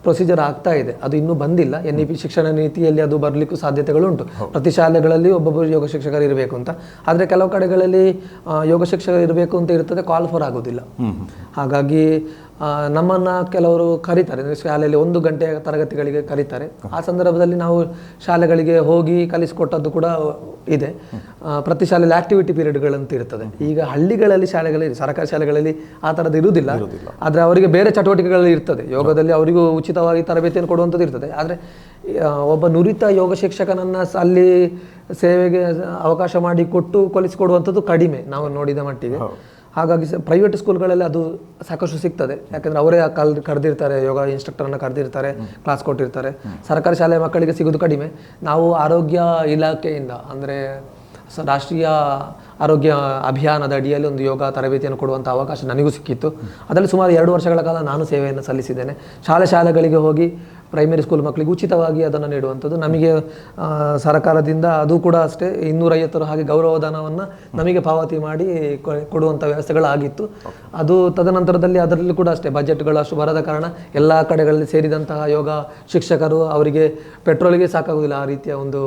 ಪ್ರೊಸೀಜರ್ ಆಗ್ತಾ ಇದೆ. ಅದು ಇನ್ನೂ ಬಂದಿಲ್ಲ. NEP ಶಿಕ್ಷಣ ನೀತಿಯಲ್ಲಿ ಅದು ಬರಲಿಕ್ಕೂ ಸಾಧ್ಯತೆಗಳುಂಟು. ಪ್ರತಿ ಶಾಲೆಗಳಲ್ಲಿ ಒಬ್ಬೊಬ್ಬರು ಯೋಗ ಶಿಕ್ಷಕರು ಇರಬೇಕು ಅಂತ. ಆದರೆ ಕೆಲವು ಕಡೆಗಳಲ್ಲಿ ಯೋಗ ಶಿಕ್ಷಕರು ಇರಬೇಕು ಅಂತ ಇರ್ತದೆ, ಕಾಲ್ ಫಾರ್ ಆಗೋದಿಲ್ಲ. ಹಾಗಾಗಿ ನಮ್ಮನ್ನು ಕೆಲವರು ಕರೀತಾರೆ, ಶಾಲೆಯಲ್ಲಿ 1 ಗಂಟೆ ತರಗತಿಗಳಿಗೆ ಕರೀತಾರೆ. ಆ ಸಂದರ್ಭದಲ್ಲಿ ನಾವು ಶಾಲೆಗಳಿಗೆ ಹೋಗಿ ಕಲಿಸಿಕೊಟ್ಟದ್ದು ಕೂಡ ಇದೆ. ಪ್ರತಿ ಶಾಲೆಯಲ್ಲಿ ಆಕ್ಟಿವಿಟಿ ಪೀರಿಯಡ್ಗಳಂತ ಇರ್ತದೆ. ಈಗ ಹಳ್ಳಿಗಳಲ್ಲಿ ಶಾಲೆಗಳಲ್ಲಿ, ಸರ್ಕಾರಿ ಶಾಲೆಗಳಲ್ಲಿ ಆ ಥರದ್ದು ಇರುವುದಿಲ್ಲ. ಆದರೆ ಅವರಿಗೆ ಬೇರೆ ಚಟುವಟಿಕೆಗಳು ಇರ್ತದೆ. ಯೋಗದಲ್ಲಿ ಅವರಿಗೂ ಉಚಿತವಾಗಿ ತರಬೇತಿಯನ್ನು ಕೊಡುವಂಥದ್ದು ಇರ್ತದೆ. ಆದರೆ ಒಬ್ಬ ನುರಿತ ಯೋಗ ಶಿಕ್ಷಕನನ್ನು ಅಲ್ಲಿ ಸೇವೆಗೆ ಅವಕಾಶ ಮಾಡಿ ಕೊಟ್ಟು ಕಲಿಸಿಕೊಡುವಂಥದ್ದು ಕಡಿಮೆ ನಾವು ನೋಡಿದ ಮಟ್ಟಿಗೆ. ಹಾಗಾಗಿ ಪ್ರೈವೇಟ್ ಸ್ಕೂಲ್ಗಳಲ್ಲಿ ಅದು ಸಾಕಷ್ಟು ಸಿಗ್ತದೆ. ಯಾಕಂದರೆ ಅವರೇ ಕರೆದಿರ್ತಾರೆ, ಯೋಗ ಇನ್ಸ್ಟ್ರಕ್ಟರನ್ನು ಕರೆದಿರ್ತಾರೆ, ಕ್ಲಾಸ್ ಕೊಟ್ಟಿರ್ತಾರೆ. ಸರ್ಕಾರಿ ಶಾಲೆಯ ಮಕ್ಕಳಿಗೆ ಸಿಗೋದು ಕಡಿಮೆ. ನಾವು ಆರೋಗ್ಯ ಇಲಾಖೆಯಿಂದ ಅಂದರೆ ರಾಷ್ಟ್ರೀಯ ಆರೋಗ್ಯ ಅಭಿಯಾನದ ಅಡಿಯಲ್ಲಿ ಒಂದು ಯೋಗ ತರಬೇತಿಯನ್ನು ಕೊಡುವಂಥ ಅವಕಾಶ ನನಗೂ ಸಿಕ್ಕಿತ್ತು. ಅದರಲ್ಲಿ ಸುಮಾರು 2 ವರ್ಷಗಳ ಕಾಲ ನಾನು ಸೇವೆಯನ್ನು ಸಲ್ಲಿಸಿದ್ದೇನೆ. ಶಾಲೆಗಳಿಗೆ ಹೋಗಿ ಪ್ರೈಮರಿ ಸ್ಕೂಲ್ ಮಕ್ಕಳಿಗೆ ಉಚಿತವಾಗಿ ಅದನ್ನು ನೀಡುವಂಥದ್ದು. ನಮಗೆ ಸರ್ಕಾರದಿಂದ ಅದು ಕೂಡ ಅಷ್ಟೇ 250 ಹಾಗೆ ಗೌರವಧನವನ್ನು ನಮಗೆ ಪಾವತಿ ಮಾಡಿ ಕೊಡುವಂಥ ವ್ಯವಸ್ಥೆಗಳಾಗಿತ್ತು. ಅದು ತದನಂತರದಲ್ಲಿ ಅದರಲ್ಲಿ ಕೂಡ ಅಷ್ಟೇ ಬಜೆಟ್ಗಳು ಅಷ್ಟು ಬರದ ಕಾರಣ ಎಲ್ಲ ಕಡೆಗಳಲ್ಲಿ ಸೇರಿದಂತಹ ಯೋಗ ಶಿಕ್ಷಕರು ಅವರಿಗೆ ಪೆಟ್ರೋಲಿಗೆ ಸಾಕಾಗುವುದಿಲ್ಲ. ಆ ರೀತಿಯ ಒಂದು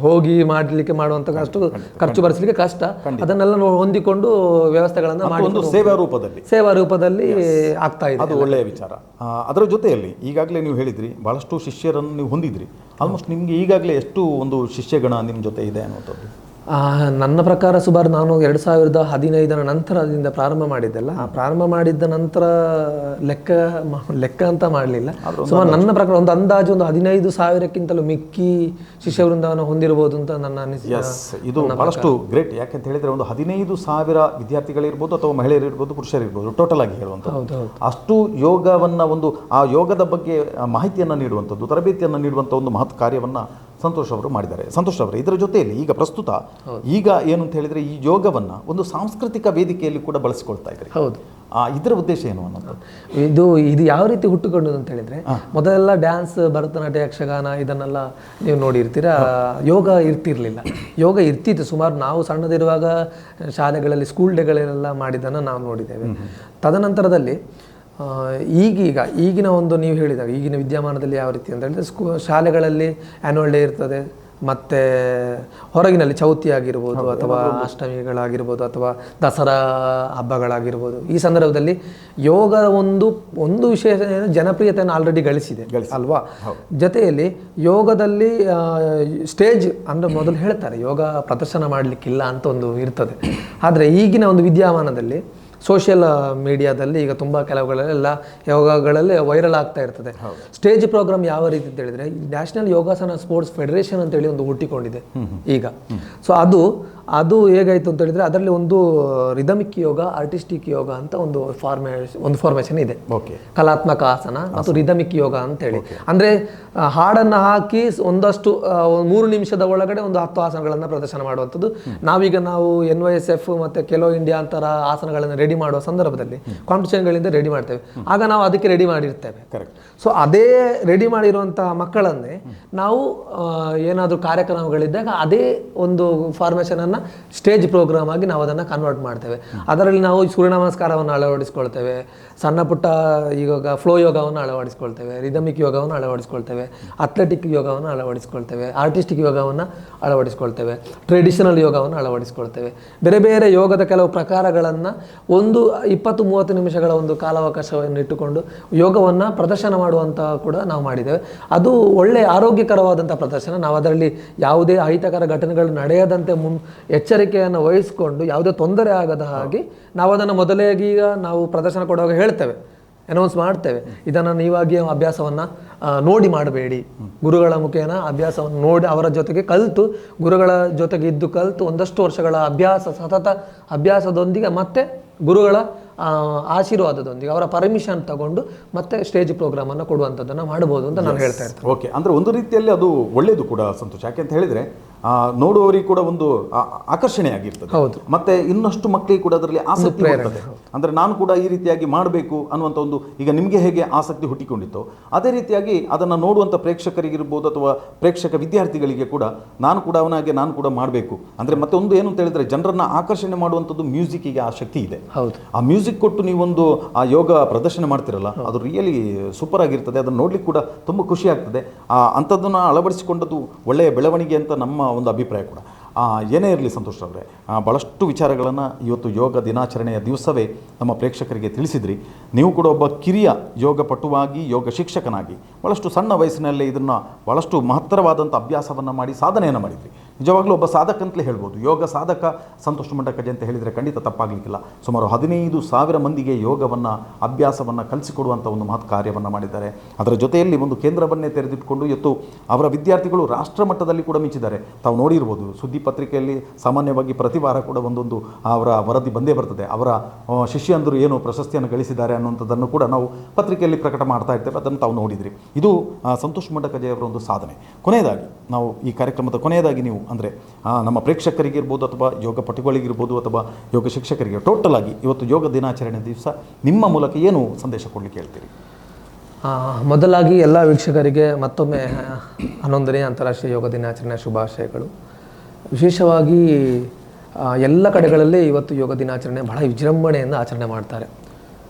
ಹೋಗಿ ಮಾಡಲಿಕ್ಕೆ ಮಾಡುವಂಥ ಅಷ್ಟು ಖರ್ಚು ಭರಿಸಲಿಕ್ಕೆ ಕಷ್ಟ. ಅದನ್ನೆಲ್ಲ ಹೊಂದಿಕೊಂಡು ವ್ಯವಸ್ಥೆಗಳನ್ನು ಮಾಡಿ ಸೇವಾ ರೂಪದಲ್ಲಿ ಆಗ್ತಾ ಇದೆ. ಅದು ಒಳ್ಳೆಯ ವಿಚಾರ. ಅದರ ಜೊತೆಯಲ್ಲಿ ಈಗಾಗಲೇ ನೀವು ಹೇಳಿದ್ರಿ ಬಹಳಷ್ಟು ಶಿಷ್ಯರನ್ನು ನೀವು ಹೊಂದಿದ್ರಿ. ಆಲ್ಮೋಸ್ಟ್ ನಿಮಗೆ ಈಗಾಗಲೇ ಎಷ್ಟು ಒಂದು ಶಿಷ್ಯಗಣ ನಿಮ್ಮ ಜೊತೆ ಇದೆ ಅನ್ನುವಂಥದ್ದು? ನನ್ನ ಪ್ರಕಾರ ಸುಮಾರು ನಾನು 2015 ನಂತರದಿಂದ ಪ್ರಾರಂಭ ಮಾಡಿದ್ದೆಲ್ಲ. ಪ್ರಾರಂಭ ಮಾಡಿದ್ದ ನಂತರ ಲೆಕ್ಕ ಅಂತ ಮಾಡಲಿಲ್ಲ. ಸುಮಾರು ನನ್ನ ಪ್ರಕಾರ ಒಂದು ಅಂದಾಜು 15,000ಕ್ಕಿಂತಲೂ ಮಿಕ್ಕಿ ಶಿಷ್ಯ ವೃಂದವನ್ನು ಹೊಂದಿರಬಹುದು ಅಂತ ನನ್ನ ಅನಿಸಿಕೆ. ಇದು ಬಹಳಷ್ಟು ಗ್ರೇಟ್. ಯಾಕೆಂತ ಹೇಳಿದ್ರೆ ಒಂದು 15,000 ವಿದ್ಯಾರ್ಥಿಗಳಿರ್ಬೋದು ಅಥವಾ ಮಹಿಳೆಯರಿರ್ಬೋದು ಪುರುಷರಿರ್ಬೋದು ಟೋಟಲ್ ಆಗಿ ಹೇಳುವಂಥದ್ದು. ಅಷ್ಟು ಯೋಗವನ್ನು ಆ ಯೋಗದ ಬಗ್ಗೆ ಮಾಹಿತಿಯನ್ನು ನೀಡುವಂಥದ್ದು, ತರಬೇತಿಯನ್ನು ನೀಡುವಂಥ ಒಂದು ಮಹತ್ ಕಾರ್ಯವನ್ನು ಸಂತೋಷ್ ಅವರು ಮಾಡಿದ್ದಾರೆ. ಸಂತೋಷ್ ಅವರು ಇದರ ಜೊತೆಯಲ್ಲಿ ಈಗ ಏನು ಅಂತ ಹೇಳಿದರೆ ಈ ಯೋಗವನ್ನು ಒಂದು ಸಾಂಸ್ಕೃತಿಕ ವೇದಿಕೆಯಲ್ಲಿ ಕೂಡ ಬಳಸಿಕೊಳ್ತಾ ಇದ್ದಾರೆ. ಹೌದು, ಇದರ ಉದ್ದೇಶ ಏನು ಅನ್ನೋದು? ಇದು ಯಾವ ರೀತಿ ಹುಟ್ಟುಕೊಂಡದ್ದು ಅಂತ ಹೇಳಿದರೆ, ಮೊದಲೆಲ್ಲ ಡ್ಯಾನ್ಸ್, ಭರತನಾಟ್ಯ, ಯಕ್ಷಗಾನ ಇದನ್ನೆಲ್ಲ ನೀವು ನೋಡಿರ್ತೀರಾ. ಯೋಗ ಇರ್ತಿರ್ಲಿಲ್ಲ. ಯೋಗ ಇರ್ತಿತ್ತು ಸುಮಾರು ನಾವು ಸಣ್ಣದಿರುವಾಗ ಶಾಲೆಗಳಲ್ಲಿ ಸ್ಕೂಲ್ ಡೇಗಳೆಲ್ಲ ಮಾಡಿದ್ದನ್ನು ನಾವು ನೋಡಿದ್ದೇವೆ. ತದನಂತರದಲ್ಲಿ ಈಗಿನ ಒಂದು ನೀವು ಹೇಳಿದಾಗ ಈಗಿನ ವಿದ್ಯಮಾನದಲ್ಲಿ ಯಾವ ರೀತಿ ಅಂತ ಹೇಳಿದ್ರೆ ಶಾಲೆಗಳಲ್ಲಿ ಆ್ಯನ್ಯುವಲ್ ಡೇ ಇರ್ತದೆ, ಮತ್ತು ಹೊರಗಿನಲ್ಲಿ ಚೌತಿ ಆಗಿರ್ಬೋದು ಅಥವಾ ಅಷ್ಟಮಿಗಳಾಗಿರ್ಬೋದು ಅಥವಾ ದಸರಾ ಹಬ್ಬಗಳಾಗಿರ್ಬೋದು, ಈ ಸಂದರ್ಭದಲ್ಲಿ ಯೋಗ ಒಂದು ವಿಶೇಷ ಜನಪ್ರಿಯತೆಯನ್ನು ಆಲ್ರೆಡಿ ಗಳಿಸಿದೆ ಅಲ್ವಾ. ಜೊತೆಯಲ್ಲಿ ಯೋಗದಲ್ಲಿ ಸ್ಟೇಜ್ ಅಂದರೆ ಮೊದಲು ಹೇಳ್ತಾರೆ ಯೋಗ ಪ್ರದರ್ಶನ ಮಾಡಲಿಕ್ಕಿಲ್ಲ ಅಂತ ಒಂದು ಇರ್ತದೆ. ಆದರೆ ಈಗಿನ ಒಂದು ವಿದ್ಯಮಾನದಲ್ಲಿ ಸೋಷಿಯಲ್ ಮೀಡಿಯಾದಲ್ಲಿ ಈಗ ತುಂಬ ಕೆಲವುಗಳೆಲ್ಲ ಯೋಗಗಳಲ್ಲಿ ವೈರಲ್ ಆಗ್ತಾ ಇರ್ತದೆ. ಸ್ಟೇಜ್ ಪ್ರೋಗ್ರಾಮ್ ಯಾವ ರೀತಿ ಅಂತ ಹೇಳಿದ್ರೆ, ನ್ಯಾಷನಲ್ ಯೋಗಾಸನ ಸ್ಪೋರ್ಟ್ಸ್ ಫೆಡರೇಷನ್ ಅಂತೇಳಿ ಒಂದು ಹುಟ್ಟಿಕೊಂಡಿದೆ ಈಗ. ಸೊ ಅದು ಹೇಗಾಯಿತು ಅಂತ ಹೇಳಿದ್ರೆ, ಅದರಲ್ಲಿ ಒಂದು ರಿದಮಿಕ್ ಯೋಗ, ಆರ್ಟಿಸ್ಟಿಕ್ ಯೋಗ ಅಂತ ಒಂದು ಫಾರ್ಮೇಷನ್ ಇದೆ. ಕಲಾತ್ಮಕ ಆಸನ ಮತ್ತು ರಿದಮಿಕ್ ಯೋಗ ಅಂತೇಳಿ. ಅಂದರೆ ಹಾಡನ್ನು ಹಾಕಿ ಒಂದಷ್ಟು 3 ನಿಮಿಷದ ಒಳಗಡೆ ಒಂದು 10 ಆಸನಗಳನ್ನು ಪ್ರದರ್ಶನ ಮಾಡುವಂಥದ್ದು. ನಾವು NYSF ಮತ್ತು ಖೇಲೋ ಇಂಡಿಯಾ ಅಂತರ ಆಸನಗಳನ್ನು ರೆಡಿ ಮಾಡುವ ಸಂದರ್ಭದಲ್ಲಿ ಕಾಂಪಿಟೇಷನ್ಗಳಿಂದ ರೆಡಿ ಮಾಡ್ತೇವೆ. ಆಗ ನಾವು ಅದಕ್ಕೆ ರೆಡಿ ಮಾಡಿರ್ತೇವೆ. ಸೊ ಅದೇ ರೆಡಿ ಮಾಡಿರುವಂತಹ ಮಕ್ಕಳನ್ನೇ ನಾವು ಏನಾದರೂ ಕಾರ್ಯಕ್ರಮಗಳಿದ್ದಾಗ ಅದೇ ಒಂದು ಫಾರ್ಮೇಷನ್ ಅನ್ನು ಸ್ಟೇಜ್ ಪ್ರೋಗ್ರಾಮ್ ಆಗಿ ನಾವು ಅದನ್ನು ಕನ್ವರ್ಟ್ ಮಾಡ್ತೇವೆ. ಅದರಲ್ಲಿ ನಾವು ಸೂರ್ಯ ನಮಸ್ಕಾರವನ್ನು ಅಳವಡಿಸ್ಕೊಳ್ತೇವೆ, ಸಣ್ಣ ಪುಟ್ಟ ಯೋಗ ಫ್ಲೋ ಯೋಗವನ್ನು ಅಳವಡಿಸ್ಕೊಳ್ತೇವೆ, ರಿದಮಿಕ್ ಯೋಗವನ್ನು ಅಳವಡಿಸ್ಕೊಳ್ತೇವೆ, ಅಥ್ಲೆಟಿಕ್ ಯೋಗವನ್ನು ಅಳವಡಿಸ್ಕೊಳ್ತೇವೆ, ಆರ್ಟಿಸ್ಟಿಕ್ ಯೋಗವನ್ನು ಅಳವಡಿಸ್ಕೊಳ್ತೇವೆ, ಟ್ರೆಡಿಷನಲ್ ಯೋಗವನ್ನು ಅಳವಡಿಸ್ಕೊಳ್ತೇವೆ. ಬೇರೆ ಬೇರೆ ಯೋಗದ ಕೆಲವು ಪ್ರಕಾರಗಳನ್ನು ಒಂದು 20-30 ನಿಮಿಷಗಳ ಒಂದು ಕಾಲಾವಕಾಶವನ್ನು ಇಟ್ಟುಕೊಂಡು ಯೋಗವನ್ನು ಪ್ರದರ್ಶನ ಮಾಡುವಂಥ ಕೂಡ ನಾವು ಮಾಡಿದ್ದೇವೆ. ಅದು ಒಳ್ಳೆಯ ಆರೋಗ್ಯಕರವಾದಂಥ ಪ್ರದರ್ಶನ. ನಾವು ಅದರಲ್ಲಿ ಯಾವುದೇ ಅಹಿತಕರ ಘಟನೆಗಳು ನಡೆಯದಂತೆ ಎಚ್ಚರಿಕೆಯನ್ನು ವಹಿಸಿಕೊಂಡು ಯಾವುದೇ ತೊಂದರೆ ಆಗದ ಹಾಗೆ ನಾವು ಅದನ್ನು ಮೊದಲೇ ಈಗ ನಾವು ಪ್ರದರ್ಶನ ಕೊಡುವಾಗ ಹೇಳ್ತೇವೆ, ಅನೌನ್ಸ್ ಮಾಡ್ತೇವೆ, ಇದನ್ನು ನೀವಾಗಿ ಅಭ್ಯಾಸವನ್ನು ನೋಡಿ ಮಾಡಬೇಡಿ. ಗುರುಗಳ ಮುಖೇನ ಅಭ್ಯಾಸವನ್ನು ನೋಡಿ ಅವರ ಜೊತೆಗೆ ಕಲಿತು, ಗುರುಗಳ ಜೊತೆಗೆ ಇದ್ದು ಕಲಿತು ಒಂದಷ್ಟು ವರ್ಷಗಳ ಸತತ ಅಭ್ಯಾಸದೊಂದಿಗೆ ಮತ್ತೆ ಗುರುಗಳ ಆಶೀರ್ವಾದದೊಂದಿಗೆ ಅವರ ಪರ್ಮಿಷನ್ ತಗೊಂಡು ಮತ್ತೆ ಸ್ಟೇಜ್ ಪ್ರೋಗ್ರಾಮನ್ನು ಕೊಡುವಂಥದ್ದನ್ನು ಮಾಡ್ಬೋದು ಅಂತ ನಾನು ಹೇಳ್ತಾ ಇರ್ತೇನೆ. ಓಕೆ, ಅಂದರೆ ಒಂದು ರೀತಿಯಲ್ಲಿ ಅದು ಒಳ್ಳೆಯದು ಕೂಡ ಸಂತೋಷ. ಯಾಕೆ ಅಂತ ಹೇಳಿದರೆ ನೋಡುವವರಿಗೆ ಕೂಡ ಒಂದು ಆಕರ್ಷಣೆ ಆಗಿರ್ತದೆ. ಹೌದು. ಮತ್ತೆ ಇನ್ನಷ್ಟು ಮಕ್ಕಳಿಗೆ ಕೂಡ ಅದರಲ್ಲಿ ಆಸಕ್ತಿ ಬರ್ತದೆ. ಅಂದರೆ ನಾನು ಕೂಡ ಈ ರೀತಿಯಾಗಿ ಮಾಡಬೇಕು ಅನ್ನುವಂಥ ಒಂದು, ಈಗ ನಿಮಗೆ ಹೇಗೆ ಆಸಕ್ತಿ ಹುಟ್ಟಿಕೊಂಡಿತ್ತು ಅದೇ ರೀತಿಯಾಗಿ ಅದನ್ನು ನೋಡುವಂಥ ಪ್ರೇಕ್ಷಕರಿಗಿರ್ಬೋದು ಅಥವಾ ಪ್ರೇಕ್ಷಕ ವಿದ್ಯಾರ್ಥಿಗಳಿಗೆ ಕೂಡ ನಾನು ಕೂಡ ಮಾಡಬೇಕು ಅಂದರೆ. ಮತ್ತೆ ಒಂದು ಏನು ಅಂತ ಹೇಳಿದ್ರೆ, ಜನರನ್ನ ಆಕರ್ಷಣೆ ಮಾಡುವಂಥದ್ದು ಮ್ಯೂಸಿಕ್ಕಿಗೆ ಆ ಶಕ್ತಿ ಇದೆ. ಹೌದು. ಆ ಮ್ಯೂಸಿಕ್ ಕೊಟ್ಟು ನೀವೊಂದು ಆ ಯೋಗ ಪ್ರದರ್ಶನ ಮಾಡ್ತಿರಲ್ಲ, ಅದು ರಿಯಲಿ ಸೂಪರ್ ಆಗಿರ್ತದೆ. ಅದನ್ನು ನೋಡ್ಲಿಕ್ಕೆ ಕೂಡ ತುಂಬ ಖುಷಿ ಆಗ್ತದೆ. ಅಂಥದ್ದನ್ನು ಅಳವಡಿಸಿಕೊಂಡದ್ದು ಒಳ್ಳೆಯ ಬೆಳವಣಿಗೆ ಅಂತ ನಮ್ಮ ಒಂದು ಅಭಿಪ್ರಾಯ ಕೂಡ. ಏನೇ ಇರಲಿ ಸಂತೋಷ್ ಅವರೇ, ಭಾಳಷ್ಟು ವಿಚಾರಗಳನ್ನು ಇವತ್ತು ಯೋಗ ದಿನಾಚರಣೆಯ ದಿವಸವೇ ನಮ್ಮ ಪ್ರೇಕ್ಷಕರಿಗೆ ತಿಳಿಸಿದ್ರಿ. ನೀವು ಕೂಡ ಒಬ್ಬ ಕಿರಿಯ ಯೋಗ ಪಟುವಾಗಿ, ಯೋಗ ಶಿಕ್ಷಕನಾಗಿ ಭಾಳಷ್ಟು ಸಣ್ಣ ವಯಸ್ಸಿನಲ್ಲೇ ಇದನ್ನು ಭಾಳಷ್ಟು ಮಹತ್ತರವಾದಂಥ ಅಭ್ಯಾಸವನ್ನು ಮಾಡಿ ಸಾಧನೆಯನ್ನು ಮಾಡಿದ್ರಿ. ನಿಜವಾಗ್ಲೂ ಒಬ್ಬ ಸಾಧಕ ಅಂತಲೇ ಹೇಳ್ಬೋದು. ಯೋಗ ಸಾಧಕ ಸಂತೋಷ್ ಮಂಡಕಜೆ ಅಂತ ಹೇಳಿದರೆ ಖಂಡಿತ ತಪ್ಪಾಗಲಿಕ್ಕಿಲ್ಲ. ಸುಮಾರು 15,000 ಮಂದಿಗೆ ಯೋಗವನ್ನು ಅಭ್ಯಾಸವನ್ನು ಕಲಿಸಿಕೊಡುವಂಥ ಒಂದು ಮಹತ್ ಕಾರ್ಯವನ್ನು ಮಾಡಿದ್ದಾರೆ. ಅದರ ಜೊತೆಯಲ್ಲಿ ಒಂದು ಕೇಂದ್ರವನ್ನೇ ತೆರೆದಿಟ್ಟುಕೊಂಡು ಇವತ್ತು ಅವರ ವಿದ್ಯಾರ್ಥಿಗಳು ರಾಷ್ಟ್ರ ಮಟ್ಟದಲ್ಲಿ ಕೂಡ ಮಿಂಚಿದ್ದಾರೆ. ತಾವು ನೋಡಿರ್ಬೋದು, ಸುದ್ದಿ ಪತ್ರಿಕೆಯಲ್ಲಿ ಸಾಮಾನ್ಯವಾಗಿ ಪ್ರತಿ ವಾರ ಕೂಡ ಒಂದೊಂದು ಅವರ ವರದಿ ಬಂದೇ ಬರ್ತದೆ. ಅವರ ಶಿಷ್ಯಂದರು ಏನು ಪ್ರಶಸ್ತಿಯನ್ನು ಗಳಿಸಿದ್ದಾರೆ ಅನ್ನುವಂಥದ್ದನ್ನು ಕೂಡ ನಾವು ಪತ್ರಿಕೆಯಲ್ಲಿ ಪ್ರಕಟ ಮಾಡ್ತಾ ಇರ್ತೇವೆ. ಅದನ್ನು ತಾವು ನೋಡಿದ್ರಿ. ಇದು ಸಂತೋಷ್ ಮಂಡಕಜೆ ಅವರ ಒಂದು ಸಾಧನೆ. ಕೊನೆಯದಾಗಿ ನಾವು ಈ ಕಾರ್ಯಕ್ರಮದ ಕೊನೆಯದಾಗಿ ನೀವು ಅಂದರೆ ನಮ್ಮ ಪ್ರೇಕ್ಷಕರಿಗಿರ್ಬೋದು ಅಥವಾ ಯೋಗ ಪಟುಗಳಿಗಿರ್ಬೋದು ಅಥವಾ ಯೋಗ ಶಿಕ್ಷಕರಿಗೆ ಟೋಟಲ್ ಆಗಿ ಇವತ್ತು ಯೋಗ ದಿನಾಚರಣೆ ದಿವಸ ನಿಮ್ಮ ಮೂಲಕ ಏನು ಸಂದೇಶ ಕೊಡಲಿಕ್ಕೆ ಹೇಳ್ತೀರಿ? ಮೊದಲಾಗಿ ಎಲ್ಲ ವೀಕ್ಷಕರಿಗೆ ಮತ್ತೊಮ್ಮೆ 11ನೇ ಅಂತಾರಾಷ್ಟ್ರೀಯ ಯೋಗ ದಿನಾಚರಣೆಯ ಶುಭಾಶಯಗಳು. ವಿಶೇಷವಾಗಿ ಎಲ್ಲ ಕಡೆಗಳಲ್ಲಿ ಇವತ್ತು ಯೋಗ ದಿನಾಚರಣೆ ಬಹಳ ವಿಜೃಂಭಣೆಯಿಂದ ಆಚರಣೆ ಮಾಡ್ತಾರೆ.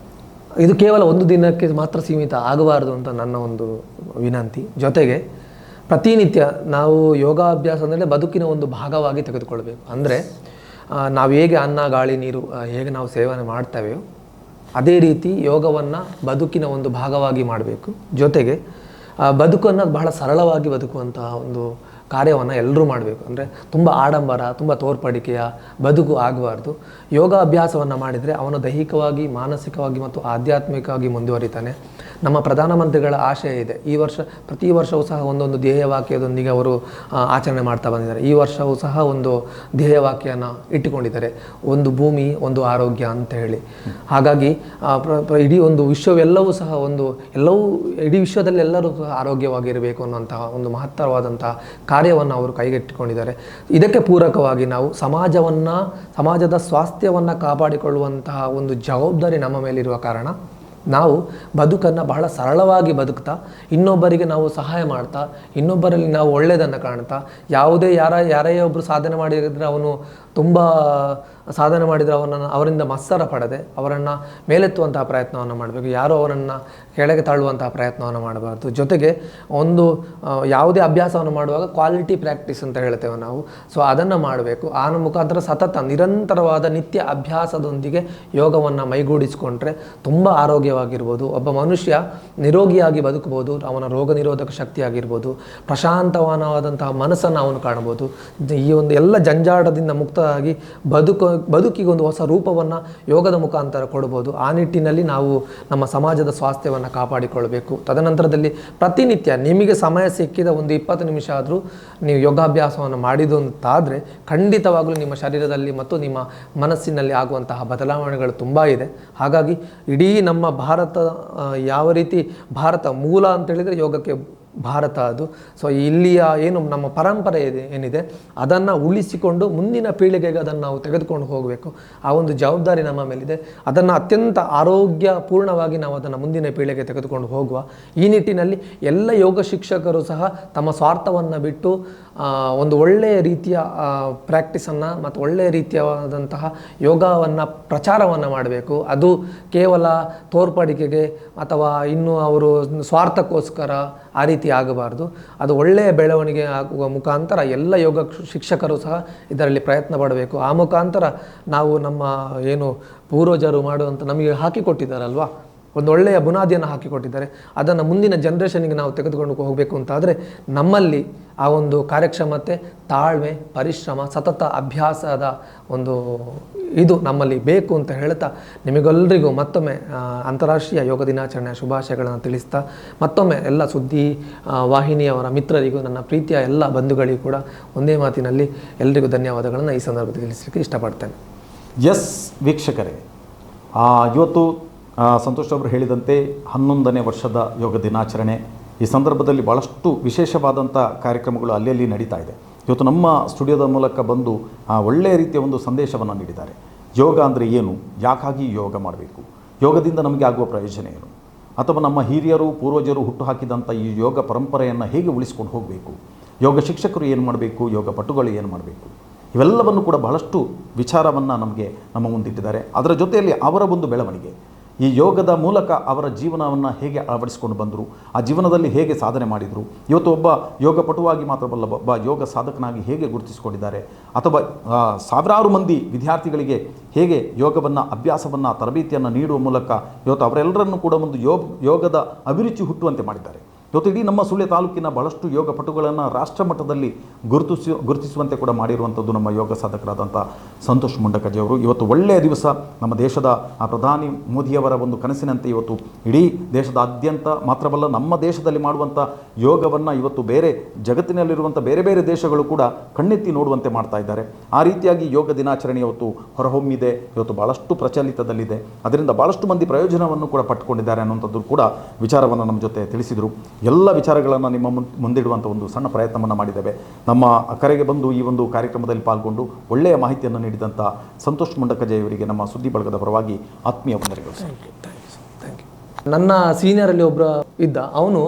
ಇದು ಕೇವಲ ಒಂದು ದಿನಕ್ಕೆ ಮಾತ್ರ ಸೀಮಿತ ಆಗಬಾರದು ಅಂತ ನನ್ನ ಒಂದು ವಿನಂತಿ. ಜೊತೆಗೆ ಪ್ರತಿನಿತ್ಯ ನಾವು ಯೋಗಾಭ್ಯಾಸ ಅಂದರೆ ಬದುಕಿನ ಒಂದು ಭಾಗವಾಗಿ ತೆಗೆದುಕೊಳ್ಬೇಕು. ಅಂದರೆ ನಾವು ಹೇಗೆ ಅನ್ನ ಗಾಳಿ ನೀರು ಹೇಗೆ ನಾವು ಸೇವನೆ ಮಾಡ್ತೇವೆಯೋ ಅದೇ ರೀತಿ ಯೋಗವನ್ನು ಬದುಕಿನ ಒಂದು ಭಾಗವಾಗಿ ಮಾಡಬೇಕು. ಜೊತೆಗೆ ಬದುಕನ್ನು ಬಹಳ ಸರಳವಾಗಿ ಬದುಕುವಂತಹ ಒಂದು ಕಾರ್ಯವನ್ನು ಎಲ್ಲರೂ ಮಾಡಬೇಕು. ಅಂದರೆ ತುಂಬ ಆಡಂಬರ, ತುಂಬ ತೋರ್ಪಡಿಕೆಯ ಬದುಕು ಆಗಬಾರ್ದು. ಯೋಗ ಅಭ್ಯಾಸವನ್ನು ಮಾಡಿದರೆ ಅವನು ದೈಹಿಕವಾಗಿ, ಮಾನಸಿಕವಾಗಿ ಮತ್ತು ಆಧ್ಯಾತ್ಮಿಕವಾಗಿ ಮುಂದುವರಿತಾನೆ. ನಮ್ಮ ಪ್ರಧಾನಮಂತ್ರಿಗಳ ಆಶಯ ಇದೆ. ಪ್ರತಿ ವರ್ಷವೂ ಸಹ ಒಂದೊಂದು ಧ್ಯೇಯವಾಕ್ಯದೊಂದಿಗೆ ಅವರು ಆಚರಣೆ ಮಾಡ್ತಾ ಬಂದಿದ್ದಾರೆ. ಈ ವರ್ಷವೂ ಸಹ ಒಂದು ಧ್ಯೇಯವಾಕ್ಯನ ಇಟ್ಟುಕೊಂಡಿದ್ದಾರೆ, ಒಂದು ಭೂಮಿ ಒಂದು ಆರೋಗ್ಯ ಅಂತ ಹೇಳಿ. ಹಾಗಾಗಿ ಇಡೀ ಒಂದು ವಿಶ್ವವೆಲ್ಲವೂ ಸಹ ಇಡೀ ವಿಶ್ವದಲ್ಲಿ ಎಲ್ಲರೂ ಸಹ ಆರೋಗ್ಯವಾಗಿರಬೇಕು ಅನ್ನುವಂತಹ ಒಂದು ಮಹತ್ತರವಾದಂತಹ ಕಾರ್ಯವನ್ನು ಅವರು ಕೈಗೆತ್ತಿಕೊಂಡಿದ್ದಾರೆ. ಇದಕ್ಕೆ ಪೂರಕವಾಗಿ ನಾವು ಸಮಾಜದ ಸ್ವಾಸ್ಥ್ಯವನ್ನು ಕಾಪಾಡಿಕೊಳ್ಳುವಂತಹ ಒಂದು ಜವಾಬ್ದಾರಿ ನಮ್ಮ ಮೇಲಿರುವ ಕಾರಣ ನಾವು ಬದುಕನ್ನು ಬಹಳ ಸರಳವಾಗಿ ಬದುಕ್ತಾ, ಇನ್ನೊಬ್ಬರಿಗೆ ನಾವು ಸಹಾಯ ಮಾಡ್ತಾ, ಇನ್ನೊಬ್ಬರಲ್ಲಿ ನಾವು ಒಳ್ಳೆಯದನ್ನು ಕಾಣ್ತಾ, ಯಾರೇ ಒಬ್ಬರು ಸಾಧನೆ ಮಾಡಿದರೆ ಅವನು ತುಂಬ ಸಾಧನೆ ಮಾಡಿದರೆ ಅವರಿಂದ ಮತ್ಸರ ಪಡದೆ ಅವರನ್ನು ಮೇಲೆತ್ತುವಂತಹ ಪ್ರಯತ್ನವನ್ನು ಮಾಡಬೇಕು. ಯಾರೋ ಅವರನ್ನು ಕೆಳಗೆ ತಳ್ಳುವಂತಹ ಪ್ರಯತ್ನವನ್ನು ಮಾಡಬಾರ್ದು. ಜೊತೆಗೆ ಒಂದು ಯಾವುದೇ ಅಭ್ಯಾಸವನ್ನು ಮಾಡುವಾಗ ಕ್ವಾಲಿಟಿ ಪ್ರಾಕ್ಟೀಸ್ ಅಂತ ಹೇಳ್ತೇವೆ ನಾವು. ಸೊ ಅದನ್ನು ಮಾಡಬೇಕು. ಆ ಮುಖಾಂತರ ಸತತ ನಿರಂತರವಾದ ನಿತ್ಯ ಅಭ್ಯಾಸದೊಂದಿಗೆ ಯೋಗವನ್ನು ಮೈಗೂಡಿಸಿಕೊಂಡ್ರೆ ತುಂಬ ಆರೋಗ್ಯವಾಗಿರ್ಬೋದು. ಒಬ್ಬ ಮನುಷ್ಯ ನಿರೋಗಿಯಾಗಿ ಬದುಕಬಹುದು. ಅವನ ರೋಗ ನಿರೋಧಕ ಶಕ್ತಿ ಆಗಿರ್ಬೋದು, ಪ್ರಶಾಂತವಾದಂತಹ ಮನಸ್ಸನ್ನು ಅವನು ಕಾಣ್ಬೋದು. ಈ ಒಂದು ಎಲ್ಲ ಜಂಜಾಟದಿಂದ ಮುಕ್ತವಾಗಿ ಬದುಕಿಗೆ ಒಂದು ಹೊಸ ರೂಪವನ್ನು ಯೋಗದ ಮುಖಾಂತರ ಕೊಡ್ಬೋದು. ಆ ನಿಟ್ಟಿನಲ್ಲಿ ನಾವು ನಮ್ಮ ಸಮಾಜದ ಸ್ವಾಸ್ಥ್ಯವನ್ನು ಕಾಪಾಡಿಕೊಳ್ಬೇಕು. ತದನಂತರದಲ್ಲಿ ಪ್ರತಿನಿತ್ಯ ನಿಮಗೆ ಸಮಯ ಸಿಕ್ಕಿದ ಒಂದು 20 ನಿಮಿಷ ಆದರೂ ನೀವು ಯೋಗಾಭ್ಯಾಸವನ್ನು ಮಾಡಿದ್ದು ಅಂತಾದರೆ ಖಂಡಿತವಾಗಲೂ ನಿಮ್ಮ ಶರೀರದಲ್ಲಿ ಮತ್ತು ನಿಮ್ಮ ಮನಸ್ಸಿನಲ್ಲಿ ಆಗುವಂತಹ ಬದಲಾವಣೆಗಳು ತುಂಬ ಇದೆ. ಹಾಗಾಗಿ ಇಡೀ ನಮ್ಮ ಭಾರತ ಯಾವ ರೀತಿ ಭಾರತ ಮೂಲ ಅಂತೇಳಿದರೆ ಯೋಗಕ್ಕೆ ಭಾರತ ಅದು. ಸೊ ಇಲ್ಲಿಯ ಏನು ನಮ್ಮ ಪರಂಪರೆ ಏನಿದೆ ಅದನ್ನು ಉಳಿಸಿಕೊಂಡು ಮುಂದಿನ ಪೀಳಿಗೆಗೆ ಅದನ್ನು ನಾವು ತೆಗೆದುಕೊಂಡು ಹೋಗಬೇಕು. ಆ ಒಂದು ಜವಾಬ್ದಾರಿ ನಮ್ಮ ಮೇಲಿದೆ. ಅದನ್ನು ಅತ್ಯಂತ ಆರೋಗ್ಯಪೂರ್ಣವಾಗಿ ನಾವು ಅದನ್ನು ಮುಂದಿನ ಪೀಳಿಗೆಗೆ ತೆಗೆದುಕೊಂಡು ಹೋಗುವ. ಈ ನಿಟ್ಟಿನಲ್ಲಿ ಎಲ್ಲ ಯೋಗ ಶಿಕ್ಷಕರು ಸಹ ತಮ್ಮ ಸ್ವಾರ್ಥವನ್ನು ಬಿಟ್ಟು ಒಂದು ಒಳ್ಳೆಯ ರೀತಿಯ ಪ್ರಾಕ್ಟೀಸನ್ನು ಮತ್ತು ಒಳ್ಳೆಯ ರೀತಿಯಾದಂತಹ ಯೋಗವನ್ನು ಪ್ರಚಾರವನ್ನು ಮಾಡಬೇಕು. ಅದು ಕೇವಲ ತೋರ್ಪಡಿಕೆಗೆ ಅಥವಾ ಇನ್ನು ಅವರು ಸ್ವಾರ್ಥಕ್ಕೋಸ್ಕರ ಆ ರೀತಿ ಆಗಬಾರ್ದು. ಅದು ಒಳ್ಳೆಯ ಬೆಳವಣಿಗೆ ಆಗುವ ಮುಖಾಂತರ ಎಲ್ಲ ಯೋಗ ಶಿಕ್ಷಕರು ಸಹ ಇದರಲ್ಲಿ ಪ್ರಯತ್ನ ಪಡಬೇಕು. ಆ ಮುಖಾಂತರ ನಾವು ನಮ್ಮ ಏನು ಪೂರ್ವಜರು ಮಾಡುವಂಥ ನಮಗೆ ಹಾಕಿಕೊಟ್ಟಿದ್ದಾರಲ್ವ, ಒಂದು ಒಳ್ಳೆಯ ಬುನಾದಿಯನ್ನು ಹಾಕಿಕೊಟ್ಟಿದ್ದಾರೆ, ಅದನ್ನು ಮುಂದಿನ ಜನ್ರೇಷನ್ಗೆ ನಾವು ತೆಗೆದುಕೊಂಡು ಹೋಗಬೇಕು ಅಂತಾದರೆ ನಮ್ಮಲ್ಲಿ ಆ ಒಂದು ಕಾರ್ಯಕ್ಷಮತೆ, ತಾಳ್ಮೆ, ಪರಿಶ್ರಮ, ಸತತ ಅಭ್ಯಾಸದ ಒಂದು ಇದು ನಮ್ಮಲ್ಲಿ ಬೇಕು ಅಂತ ಹೇಳ್ತಾ ನಿಮಗೆಲ್ಲರಿಗೂ ಮತ್ತೊಮ್ಮೆ ಅಂತಾರಾಷ್ಟ್ರೀಯ ಯೋಗ ದಿನಾಚರಣೆಯ ಶುಭಾಶಯಗಳನ್ನು ತಿಳಿಸ್ತಾ ಮತ್ತೊಮ್ಮೆ ಎಲ್ಲ ಸುದ್ದಿ ವಾಹಿನಿಯವರ ಮಿತ್ರರಿಗೂ ನನ್ನ ಪ್ರೀತಿಯ ಎಲ್ಲ ಬಂಧುಗಳಿಗೂ ಕೂಡ ಒಂದೇ ಮಾತಿನಲ್ಲಿ ಎಲ್ಲರಿಗೂ ಧನ್ಯವಾದಗಳನ್ನು ಈ ಸಂದರ್ಭದಲ್ಲಿ ತಿಳಿಸಲಿಕ್ಕೆ ಇಷ್ಟಪಡ್ತೇನೆ. ಎಸ್ ವೀಕ್ಷಕರೇ, ಇವತ್ತು ಸಂತೋಷ್ ಅವರು ಹೇಳಿದಂತೆ 11ನೇ ವರ್ಷದ ಯೋಗ ದಿನಾಚರಣೆ. ಈ ಸಂದರ್ಭದಲ್ಲಿ ಭಾಳಷ್ಟು ವಿಶೇಷವಾದಂಥ ಕಾರ್ಯಕ್ರಮಗಳು ಅಲ್ಲಿ ನಡೀತಾ ಇದೆ. ಇವತ್ತು ನಮ್ಮ ಸ್ಟುಡಿಯೋದ ಮೂಲಕ ಬಂದು ಒಳ್ಳೆಯ ರೀತಿಯ ಒಂದು ಸಂದೇಶವನ್ನು ನೀಡಿದ್ದಾರೆ. ಯೋಗ ಅಂದರೆ ಏನು, ಯಾಕಾಗಿ ಯೋಗ ಮಾಡಬೇಕು, ಯೋಗದಿಂದ ನಮಗೆ ಆಗುವ ಪ್ರಯೋಜನ ಏನು, ಅಥವಾ ನಮ್ಮ ಹಿರಿಯರು ಪೂರ್ವಜರು ಹುಟ್ಟು ಹಾಕಿದಂಥ ಈ ಯೋಗ ಪರಂಪರೆಯನ್ನು ಹೇಗೆ ಉಳಿಸ್ಕೊಂಡು ಹೋಗಬೇಕು, ಯೋಗ ಶಿಕ್ಷಕರು ಏನು ಮಾಡಬೇಕು, ಯೋಗ ಪಟುಗಳು ಏನು ಮಾಡಬೇಕು, ಇವೆಲ್ಲವನ್ನು ಕೂಡ ಬಹಳಷ್ಟು ವಿಚಾರವನ್ನು ನಮ್ಮ ಮುಂದಿಟ್ಟಿದ್ದಾರೆ. ಅದರ ಜೊತೆಯಲ್ಲಿ ಅವರ ಒಂದು ಬೆಳವಣಿಗೆ, ಈ ಯೋಗದ ಮೂಲಕ ಅವರ ಜೀವನವನ್ನು ಹೇಗೆ ಅಳವಡಿಸಿಕೊಂಡು ಬಂದರು, ಆ ಜೀವನದಲ್ಲಿ ಹೇಗೆ ಸಾಧನೆ ಮಾಡಿದರು, ಇವತ್ತು ಒಬ್ಬ ಯೋಗ ಪಟುವಾಗಿ ಮಾತ್ರವಲ್ಲ ಒಬ್ಬ ಯೋಗ ಸಾಧಕನಾಗಿ ಹೇಗೆ ಗುರುತಿಸಿಕೊಂಡಿದ್ದಾರೆ, ಅಥವಾ ಸಾವಿರಾರು ಮಂದಿ ವಿದ್ಯಾರ್ಥಿಗಳಿಗೆ ಹೇಗೆ ಯೋಗವನ್ನು ಅಭ್ಯಾಸವನ್ನು ತರಬೇತಿಯನ್ನು ನೀಡುವ ಮೂಲಕ ಇವತ್ತು ಅವರೆಲ್ಲರನ್ನು ಕೂಡ ಒಂದು ಯೋಗದ ಅಭಿರುಚಿ ಹುಟ್ಟುವಂತೆ ಮಾಡಿದ್ದಾರೆ. ಇವತ್ತು ಇಡೀ ನಮ್ಮ ಸುಳ್ಯ ತಾಲೂಕಿನ ಬಹಳಷ್ಟು ಯೋಗ ಪಟುಗಳನ್ನು ರಾಷ್ಟ್ರ ಮಟ್ಟದಲ್ಲಿ ಗುರುತಿಸುವಂತೆ ಕೂಡ ಮಾಡಿರುವಂಥದ್ದು ನಮ್ಮ ಯೋಗ ಸಾಧಕರಾದಂಥ ಸಂತೋಷ್ ಮುಂಡಕಜಿಯವರು. ಇವತ್ತು ಒಳ್ಳೆಯ ದಿವಸ. ನಮ್ಮ ದೇಶದ ಪ್ರಧಾನಿ ಮೋದಿಯವರ ಒಂದು ಕನಸಿನಂತೆ ಇವತ್ತು ಇಡೀ ದೇಶದಾದ್ಯಂತ ಮಾತ್ರವಲ್ಲ ನಮ್ಮ ದೇಶದಲ್ಲಿ ಮಾಡುವಂಥ ಯೋಗವನ್ನು ಇವತ್ತು ಬೇರೆ ಜಗತ್ತಿನಲ್ಲಿರುವಂಥ ಬೇರೆ ಬೇರೆ ದೇಶಗಳು ಕೂಡ ಕಣ್ಣೆತ್ತಿ ನೋಡುವಂತೆ ಮಾಡ್ತಾ ಇದ್ದಾರೆ. ಆ ರೀತಿಯಾಗಿ ಯೋಗ ದಿನಾಚರಣೆ ಇವತ್ತು ಹೊರಹೊಮ್ಮಿದೆ, ಇವತ್ತು ಭಾಳಷ್ಟು ಪ್ರಚಲಿತದಲ್ಲಿದೆ. ಅದರಿಂದ ಭಾಳಷ್ಟು ಮಂದಿ ಪ್ರಯೋಜನವನ್ನು ಕೂಡ ಪಟ್ಟುಕೊಂಡಿದ್ದಾರೆ ಅನ್ನುವಂಥದ್ದು ಕೂಡ ವಿಚಾರವನ್ನು ನಮ್ಮ ಜೊತೆ ತಿಳಿಸಿದರು. ಎಲ್ಲ ವಿಚಾರಗಳನ್ನು ನಿಮ್ಮ ಮುಂದಿಡುವಂಥ ಒಂದು ಸಣ್ಣ ಪ್ರಯತ್ನವನ್ನು ಮಾಡಿದ್ದೇವೆ. ನಮ್ಮ ಕರೆಗೆ ಬಂದು ಈ ಒಂದು ಕಾರ್ಯಕ್ರಮದಲ್ಲಿ ಪಾಲ್ಗೊಂಡು ಒಳ್ಳೆಯ ಮಾಹಿತಿಯನ್ನು ನೀಡಿದಂಥ ಸಂತೋಷ್ ಮುಂಡಕಜಯವರಿಗೆ ನಮ್ಮ ಸುದ್ದಿ ಬಳಗದ ಪರವಾಗಿ ಆತ್ಮೀಯ ವಂದನೆಗಳು. ನನ್ನ ಸೀನಿಯರಲ್ಲಿ ಒಬ್ಬರು ಇದ್ದ, ಅವನು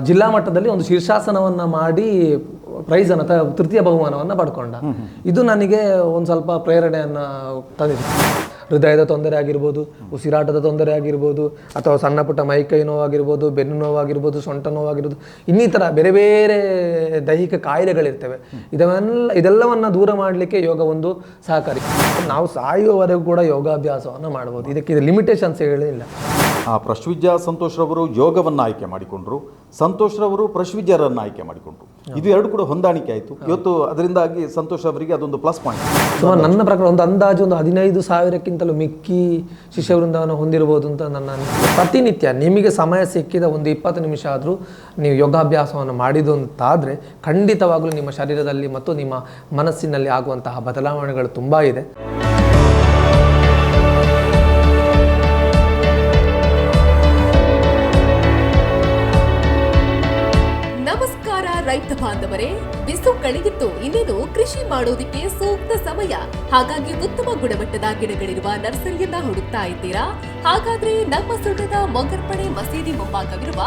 ಜಿಲ್ಲಾ ಮಟ್ಟದಲ್ಲಿ ಒಂದು ಶೀರ್ಷಾಸನವನ್ನು ಮಾಡಿ ಪ್ರೈಸನ್ನು ತೃತೀಯ ಬಹುಮಾನವನ್ನು ಪಡ್ಕೊಂಡ. ಇದು ನನಗೆ ಒಂದು ಸ್ವಲ್ಪ ಪ್ರೇರಣೆಯನ್ನು ತಂದಿದೆ. ಹೃದಯದ ತೊಂದರೆ ಆಗಿರ್ಬೋದು, ಉಸಿರಾಟದ ತೊಂದರೆ ಆಗಿರ್ಬೋದು, ಅಥವಾ ಸಣ್ಣ ಪುಟ್ಟ ಮೈಕೈ ನೋವಾಗಿರ್ಬೋದು, ಬೆನ್ನು ನೋವಾಗಿರ್ಬೋದು, ಸೊಂಟ ನೋವಾಗಿರ್ಬೋದು, ಇನ್ನಿತರ ಬೇರೆ ಬೇರೆ ದೈಹಿಕ ಕಾಯಿಲೆಗಳಿರ್ತವೆ. ಇದೆಲ್ಲವನ್ನು ದೂರ ಮಾಡಲಿಕ್ಕೆ ಯೋಗ ಒಂದು ಸಹಕಾರಿ. ನಾವು ಸಾಯುವವರೆಗೂ ಕೂಡ ಯೋಗಾಭ್ಯಾಸವನ್ನು ಮಾಡ್ಬೋದು. ಇದಕ್ಕೆ ಲಿಮಿಟೇಷನ್ಸ್ ಹೇಳಿಲ್ಲ. ಪ್ರಶ್ವಿದ್ಯಾ ಸಂತೋಷ್ರವರು ಯೋಗವನ್ನು ಆಯ್ಕೆ ಮಾಡಿಕೊಂಡ್ರು, ಸಂತೋಷ್ರವರು ಪ್ರಶ್ವಿದ್ಯರನ್ನು ಆಯ್ಕೆ ಮಾಡಿಕೊಂಡ್ರು. ಇದು ಎರಡು ಕೂಡ ಹೊಂದಾಣಿಕೆ ಆಯಿತು ಇವತ್ತು. ಅದರಿಂದಾಗಿ ಸಂತೋಷ್ ಅವರಿಗೆ ಅದೊಂದು ಪ್ಲಸ್ ಪಾಯಿಂಟ್. ನನ್ನ ಪ್ರಕಾರ ಒಂದು ಅಂದಾಜು ಒಂದು 15,000ಕ್ಕಿಂತಲೂ ಮಿಕ್ಕಿ ಶಿಷ್ಯ ವೃಂದವನ್ನು ಹೊಂದಿರಬಹುದು ಅಂತ ನನ್ನ ಪ್ರತಿನಿತ್ಯ ನಿಮಗೆ ಸಮಯ ಸಿಕ್ಕಿದ ಒಂದು 20 ನಿಮಿಷ ಆದರೂ ನೀವು ಯೋಗಾಭ್ಯಾಸವನ್ನು ಮಾಡಿದ್ದು ಅಂತಾದರೆ ಖಂಡಿತವಾಗಲೂ ನಿಮ್ಮ ಶರೀರದಲ್ಲಿ ಮತ್ತು ನಿಮ್ಮ ಮನಸ್ಸಿನಲ್ಲಿ ಆಗುವಂತಹ ಬದಲಾವಣೆಗಳು ತುಂಬ ಇದೆ. ರೈತ ಬಾಂಧವರೇ, ಬಿಸು ಕಳೆಗಿತ್ತು, ಇನ್ನೇನು ಕೃಷಿ ಮಾಡೋದಕ್ಕೆ ಸೂಕ್ತ ಸಮಯ. ಹಾಗಾಗಿ ಉತ್ತಮ ಗುಣಮಟ್ಟದ ಗಿಡಗಳಿರುವ ನರ್ಸರಿಯನ್ನ ಹುಡುಕ್ತಾ ಇದ್ದೀರಾ? ಹಾಗಾದ್ರೆ ನಮ್ಮ ಸುಳ್ಯದ ಮೊಗರ್ಪಡೆ ಮಸೀದಿ ಮುಂಭಾಗವಿರುವ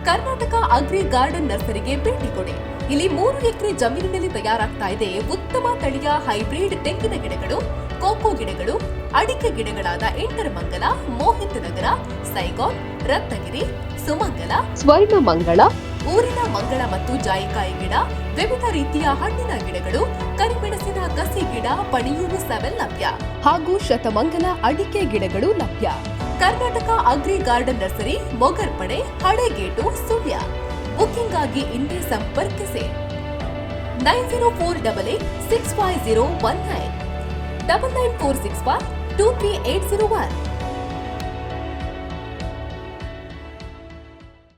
ಕರ್ನಾಟಕ ಅಗ್ರಿ ಗಾರ್ಡನ್ ನರ್ಸರಿಗೆ ಭೇಟಿ ಕೊಡಿ. ಇಲ್ಲಿ 3 ಎಕರೆ ಜಮೀನಿನಲ್ಲಿ ತಯಾರಾಗ್ತಾ ಇದೆ ಉತ್ತಮ ತಳಿಯ ಹೈಬ್ರಿಡ್ ತೆಂಗಿನ ಗಿಡಗಳು, ಕೋಕೋ ಗಿಡಗಳು, ಅಡಿಕೆ ಗಿಡಗಳಾದ ಎಂಟರಮಂಗಲ, ಮೋಹಿತ್ ನಗರ, ಸೈಗಾನ್, ರತ್ನಗಿರಿ, ಸುಮಂಗಲ, ಸ್ವರ್ಣಮಂಗಳ, ಊರಿನ ಮಂಗಳ ಮತ್ತು ಜಾಯಿಕಾಯಿ ಗಿಡ, ವಿವಿಧ ರೀತಿಯ ಹಣ್ಣಿನ ಗಿಡಗಳು, ಕರಿಮೆಣಸಿನ ಕಸಿ ಗಿಡ, ಪಣಿಯೂರು 7 ಲಭ್ಯ ಹಾಗೂ ಶತಮಂಗಲ ಅಡಿಕೆ ಗಿಡಗಳು ಲಭ್ಯ. Karnataka agri garden nursery, Mogarpane, Halegate, Sullia. Booking ಆಗಿ ಇಂದೇ ಸಂಪರ್ಕಿಸಿ 9048865019 99461 23801.